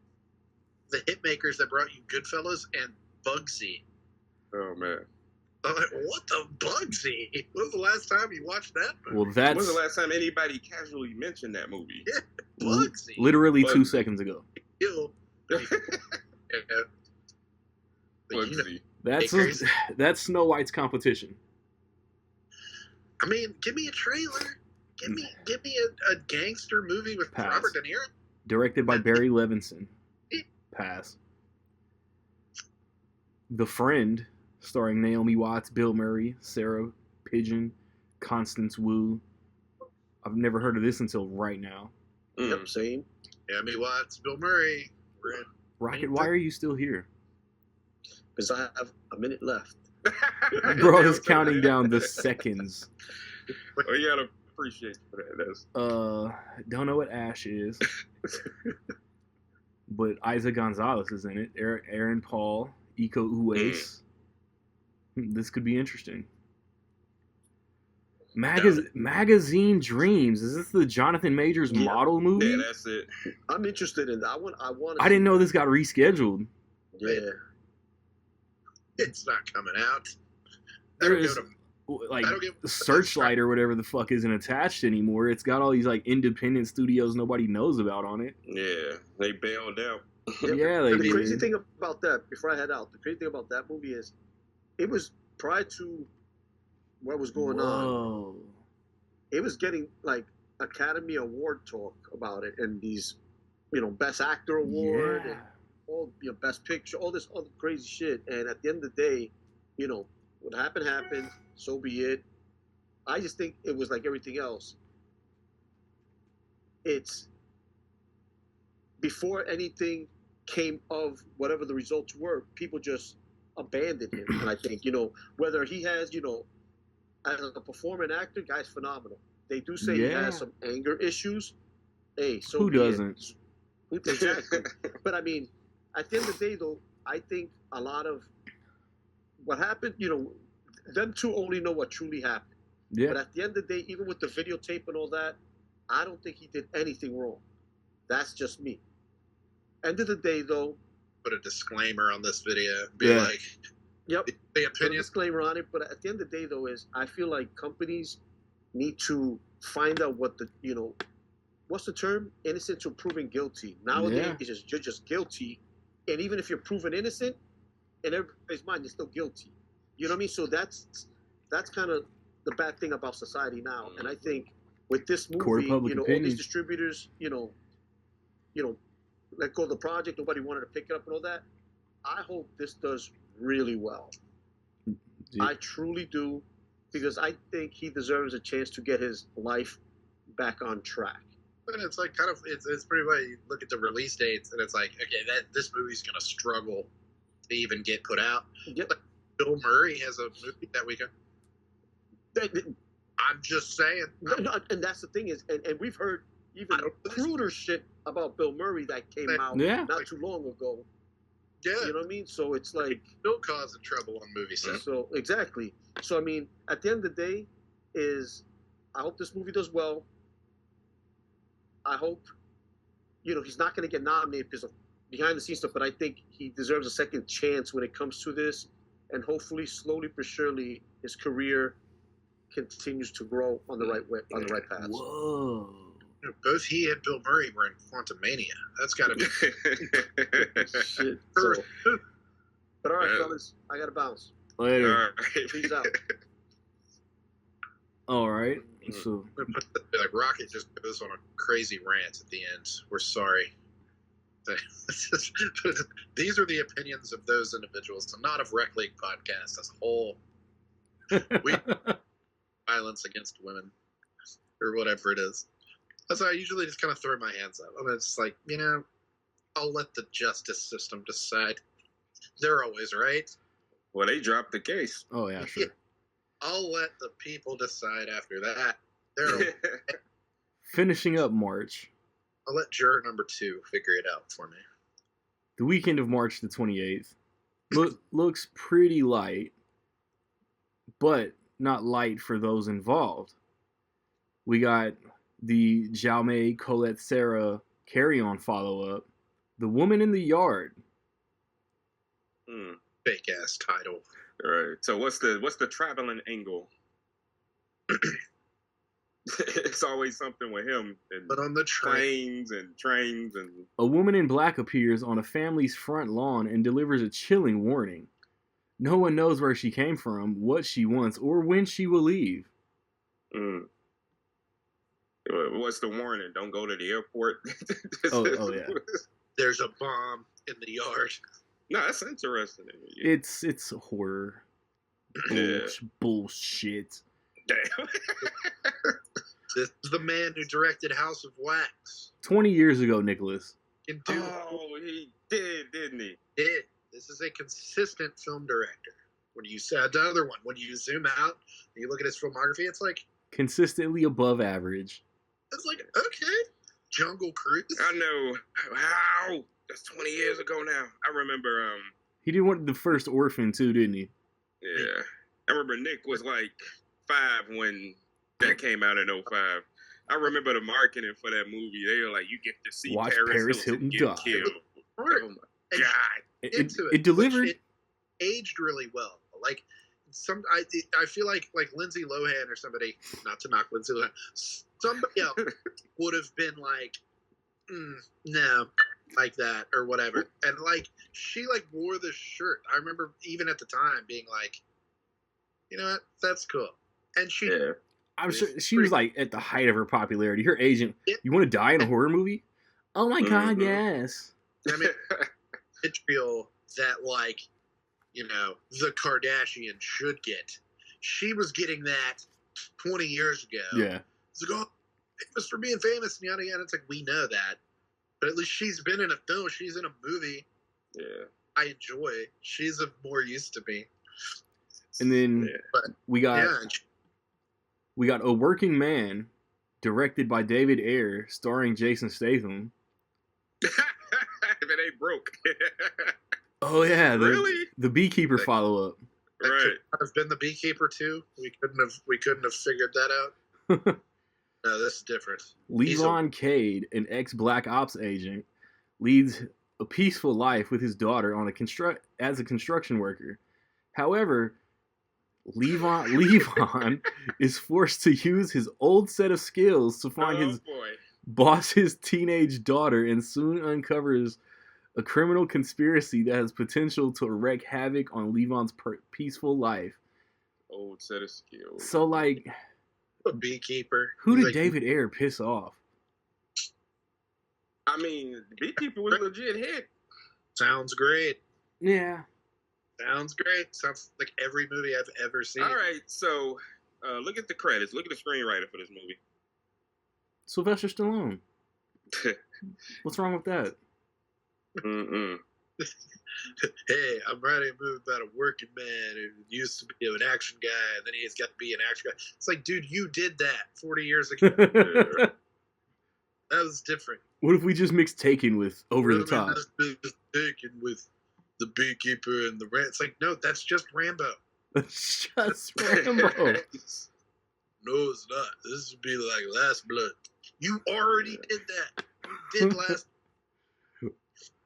the hit makers that brought you Goodfellas and Bugsy. Oh man. I'm like, what the Bugsy? When was the last time you watched that movie? Well, When that's was the last time anybody casually mentioned that movie? Yeah. Bugsy. literally 2 Bugsy. seconds ago. Ew. Yeah. But, you know, Bugsy. That's Hey, Grace. that's Snow White's competition. I mean, give me a trailer. Give me a gangster movie with Pass. Robert De Niro. Directed by Barry Levinson. Pass. The Friend, starring Naomi Watts, Bill Murray, Sarah Pigeon, Constance Wu. I've never heard of this until right now. Yep, same. Amy Watts, Bill Murray. Rocket, why are you still here? Because I have a minute left. Bro is counting down the seconds. Oh, you gotta appreciate for that. That's Don't know what Ash is. But Isa Gonzalez is in it. Aaron Paul, Iko Uwais. This could be interesting. Magazine Dreams. Is this the Jonathan Majors model movie? yeah, that's it. I'm interested in that. I want. I didn't know this got rescheduled. Yeah. It's not coming out. There That'll is go to- like that'll get- Searchlight or whatever the fuck isn't attached anymore. It's got all these like independent studios nobody knows about on it. Yeah, they bailed out. Yeah, they The crazy did. thing about that, before I head out, the crazy thing about that movie is, it was prior to what was going on. Whoa. It was getting like Academy Award talk about it, and these, Best Actor Award, Yeah. and all, Best Picture, all this other crazy shit. And at the end of the day, what happened. So be it. I just think it was like everything else. It's before anything came of whatever the results were, people just abandoned him. And I think, whether he has, as a performer and actor, guy's phenomenal. They do say he Yeah. has some anger issues. Hey, so Who be it. doesn't? Exactly. But I mean, at the end of the day, though, I think a lot of what happened, them two only know what truly happened. Yeah. But at the end of the day, even with the videotape and all that, I don't think he did anything wrong. That's just me. End of the day, though, put a disclaimer on this video. Be Yeah. like, yep, the put a opinion. disclaimer on it. But at the end of the day, though, is I feel like companies need to find out what what's the term? Innocent until proven guilty. Nowadays, Yeah. it's just you're just guilty, and even if you're proven innocent, in everybody's mind, you're still guilty. You know what I mean? So that's kind of the bad thing about society now. And I think with this Court of movie, public all opinion. these distributors, let go of the project. Nobody wanted to pick it up and all that. I hope this does really well. Yeah. I truly do, because I think he deserves a chance to get his life back on track. And it's like kind of it's pretty much you look at the release dates and it's like okay this movie's gonna struggle to even get put out. Yep. Like Bill Murray has a movie that weekend. I'm just saying. No, and that's the thing is, and we've heard even cruder shit about Bill Murray that came out not too long ago. Yeah, you know what I mean. So it's like still causing trouble on movie sets. So exactly. So I mean, at the end of the day, I hope this movie does well. I hope, he's not going to get nominated because of behind the scenes stuff, but I think he deserves a second chance when it comes to this, and hopefully, slowly but surely, his career continues to grow on the right way, on the right path. Whoa! Both he and Bill Murray were in Quantumania. That's got to be shit. So, but all right, fellas, I got to bounce. Later. All right. Peace out. All right. So, like Rocket just goes on a crazy rant at the end. We're sorry. These are the opinions of those individuals, not of Rec League Podcast as a whole. We violence against women or whatever it is. That's why I usually just kind of throw my hands up. I mean, it's like I'll let the justice system decide. They're always right. Well, they dropped the case. Oh yeah, sure. I'll let the people decide after that. They're finishing up March. I'll let juror number 2 figure it out for me. The weekend of March the 28th looks pretty light, but not light for those involved. We got the Jaume Colette Serra carry-on follow-up, The Woman in the Yard. Fake ass title. All right. So what's the traveling angle? It's always something with him and but on the trains and a woman in black appears on a family's front lawn and delivers a chilling warning. No one knows where she came from, what she wants, or when she will leave. What's the warning? Don't go to the airport. Oh yeah. There's a bomb in the yard. No, that's interesting. It's horror. Bullshit. Damn. This is the man who directed House of Wax. 20 years ago, Nicholas. He did, didn't he? Did. This is a consistent film director. When you said the other one, when you zoom out and you look at his filmography, it's like consistently above average. It's like, okay, Jungle Cruise. I know. Wow, that's 20 years ago now. I remember. He did one of the first Orphan too, didn't he? Yeah, I remember Nick was like 5 when that came out in 05. I remember the marketing for that movie. They were like, you get to see Paris Hilton get killed. Oh my God. It delivered. It aged really well. Like I feel like Lindsay Lohan or somebody, not to knock Lindsay Lohan, somebody else would have been like, no, like that or whatever. And like she like wore the shirt. I remember even at the time being like, you know what, that's cool. And she, I'm sure she was like at the height of her popularity. Her agent, you want to die in a horror movie? Oh my God, yes. I mean, it's real that like, the Kardashians should get. She was getting that 20 years ago. Yeah. It's like, oh, famous for being famous and yada yada. It's like, we know that. But at least she's been in a film. She's in a movie. Yeah. I enjoy. She's more used to me. And then we got A Working Man, directed by David Ayer, starring Jason Statham. If it ain't broke. Oh yeah, really? The Beekeeper follow up. Right. Could have been The Beekeeper too. We couldn't have figured that out. No, this is different. Levon Cade, an ex-Black Ops agent, leads a peaceful life with his daughter on as a construction worker. However, Levon is forced to use his old set of skills to find his boss's teenage daughter and soon uncovers a criminal conspiracy that has potential to wreak havoc on Levon's peaceful life. Old set of skills. So, like, a Beekeeper. Who did David Ayer piss off? I mean, the Beekeeper was a legit hit. Sounds great. Yeah. Sounds great. Sounds like every movie I've ever seen. All right, so look at the credits. Look at the screenwriter for this movie. Sylvester Stallone. What's wrong with that? Mm-mm. Hey, I'm writing a movie about a working man who used to be an action guy, and then he's got to be an action guy. It's like, dude, you did that 40 years ago. That was different. What if we just mixed Taken with Over the I mean, Top? this is taken with the beekeeper and the rat. It's like, no, that's just Rambo. That's just Rambo. No, it's not. This would be like Last Blood. You already did that. You did Last.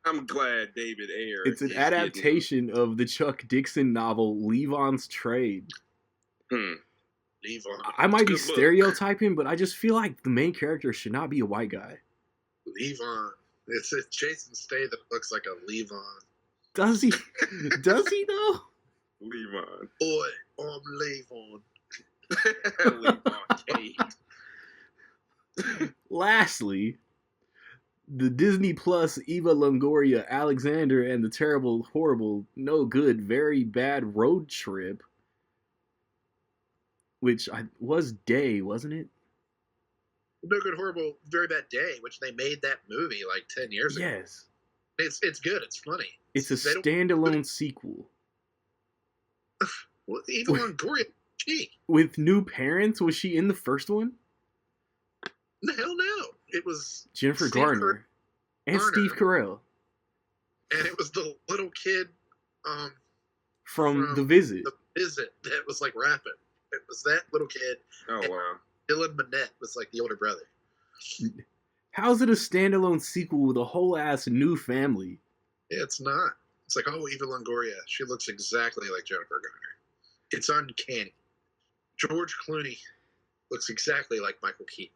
I'm glad David Ayer. It's an adaptation of the Chuck Dixon novel Levon's Trade. Levon. I might be Good book. stereotyping, but I just feel like the main character should not be a white guy. Levon. It's Jason Statham looks like a Levon. Does he? Does he though? Levon. Boy, I'm Levon. Levon Kate. Lastly, the Disney Plus Eva Longoria, Alexander, and the terrible, horrible, no good, very bad road trip, which was Day, wasn't it? No Good, Horrible, Very Bad Day, which they made that movie like 10 years ago. Yes. It's good. It's funny. It's a standalone sequel. Well, Eva Longoria, gee. With new parents? Was she in the first one? The hell no. It was Jennifer Steve Garner. And Garner. Steve Carell. And it was the little kid From The Visit. The Visit that was like rapping. It was that little kid. Oh, wow. Dylan Minnette was like the older brother. How's it a standalone sequel with a whole ass new family? It's not. It's like, oh, Eva Longoria. She looks exactly like Jennifer Garner. It's uncanny. George Clooney looks exactly like Michael Keaton.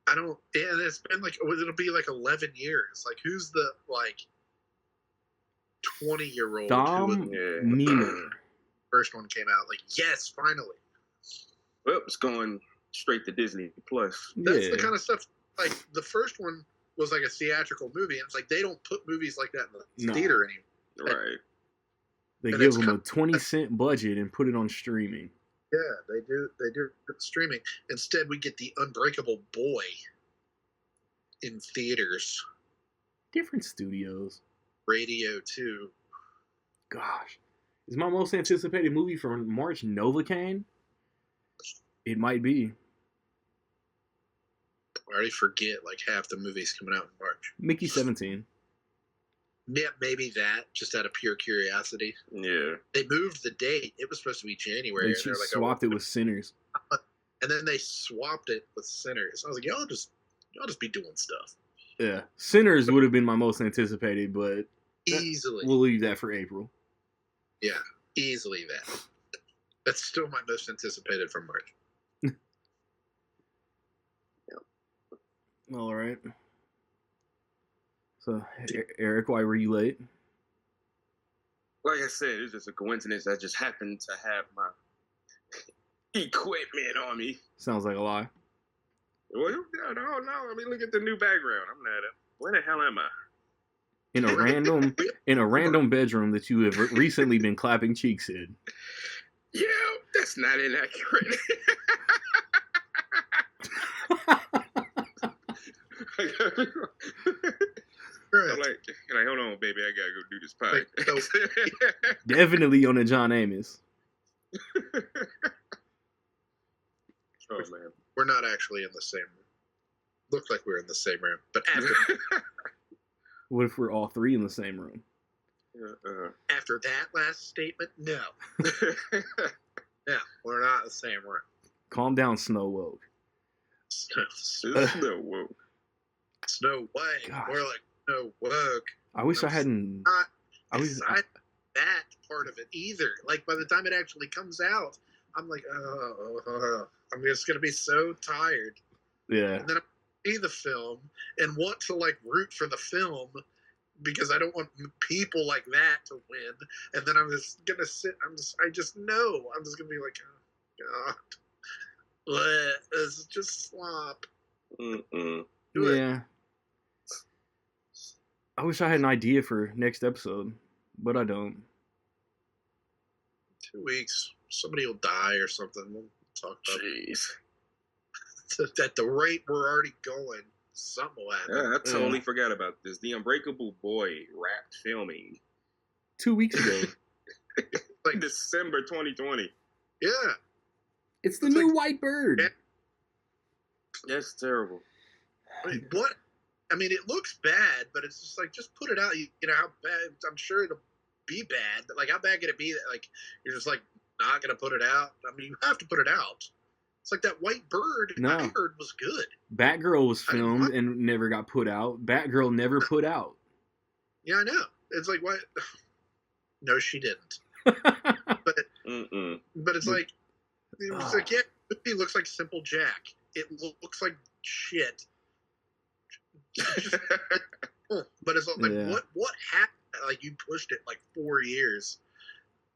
I don't. And it's been like, it'll be like 11 years. Like, who's the like 20-year-old? Dom Neimer. First one came out. Like, yes, finally. Well, it's going straight to Disney Plus. That's the kind of stuff. Like, the first one was like a theatrical movie, and it's like they don't put movies like that in the theater anymore. Right. They give them a 20-cent budget and put it on streaming. Yeah, they do. They do streaming. Instead, we get the Unbreakable Boy in theaters. Different studios. Radio too. Gosh, is my most anticipated movie for March Novocaine? It might be. I already forget like half the movies coming out in March. Mickey 17. Yeah, maybe that, just out of pure curiosity. Yeah. They moved the date. It was supposed to be January. They just swapped it with Sinners. And then they swapped it with Sinners. I was like, y'all just be doing stuff. Yeah. Sinners would have been my most anticipated, but easily. We'll leave that for April. Yeah, easily that. That's still my most anticipated from March. Yeah. All right. So, Eric, why were you late? Like I said, it's just a coincidence. I just happened to have my equipment on me. Sounds like a lie. Well, no. I mean, look at the new background. I'm not. Where the hell am I? In a random bedroom that you have recently been clapping cheeks in. Yeah, that's not inaccurate. I'm like, hold on, baby, I gotta go do this podcast. Definitely on a John Amos. Oh man, we're not actually in the same room. Looked like we were in the same room, but after what if we're all three in the same room? After that last statement, no. Yeah, we're not in the same room. Calm down, Snow Woke. Snow Woke. Snow White. More like Snow Woke. I wish I hadn't. Not that part of it either. Like by the time it actually comes out, I'm like, I'm just gonna be so tired. Yeah. And then I see the film and want to like root for the film because I don't want people like that to win. And then I'm just gonna sit. I just know I'm just gonna be like, oh, God, this is just slop. Yeah. I wish I had an idea for next episode, but I don't. 2 weeks. Somebody will die or something. We'll talk about it. Jeez. At the rate we're already going, something will happen. Yeah, I totally forgot about this. The Unbreakable Boy wrapped filming 2 weeks ago. Like December 2020. Yeah. It's the new White Bird. Yeah. That's terrible. I mean, what? I mean, it looks bad, but it's just like, just put it out. You know how bad? I'm sure it'll be bad, but like, how bad can it be that like you're just like not gonna put it out? I mean, you have to put it out. It's like that White Bird. No. I heard was good. Batgirl was filmed and never got put out. Batgirl never put out. Yeah, I know. It's like, what? No, she didn't. But it's like, yeah, he looks like Simple Jack. It looks like shit. But it's like, what happened? Like, you pushed it like 4 years,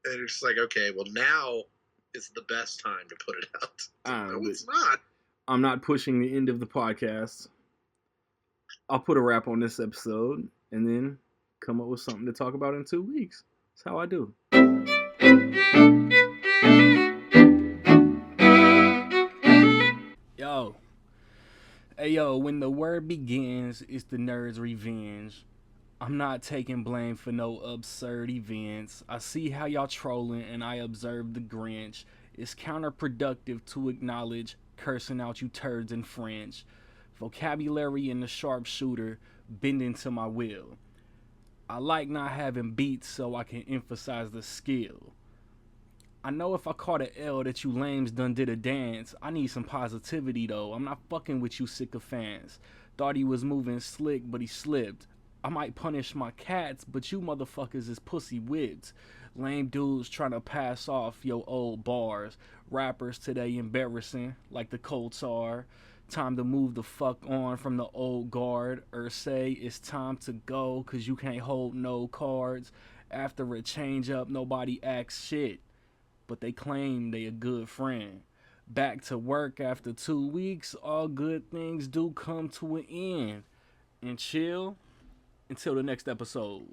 and it's just like, okay, well, now is the best time to put it out. No, it's not. I'm not pushing the end of the podcast. I'll put a wrap on this episode and then come up with something to talk about in 2 weeks. That's how I do. Yo. Hey, yo, when the word begins, it's the nerd's revenge. I'm not taking blame for no absurd events. I see how y'all trolling and I observe the Grinch. It's counterproductive to acknowledge cursing out you turds in French. Vocabulary in the sharpshooter, bending to my will. I like not having beats so I can emphasize the skill. I know if I caught an L that you lames done did a dance. I need some positivity though. I'm not fucking with you sycophants. Thought he was moving slick, but he slipped. I might punish my cats, but you motherfuckers is pussy whipped. Lame dudes trying to pass off your old bars. Rappers today embarrassing, like the Colts are. Time to move the fuck on from the old guard. Or say it's time to go, cause you can't hold no cards. After a change up, nobody acts shit. But they claim they a good friend. Back to work after 2 weeks, all good things do come to an end. And chill until the next episode.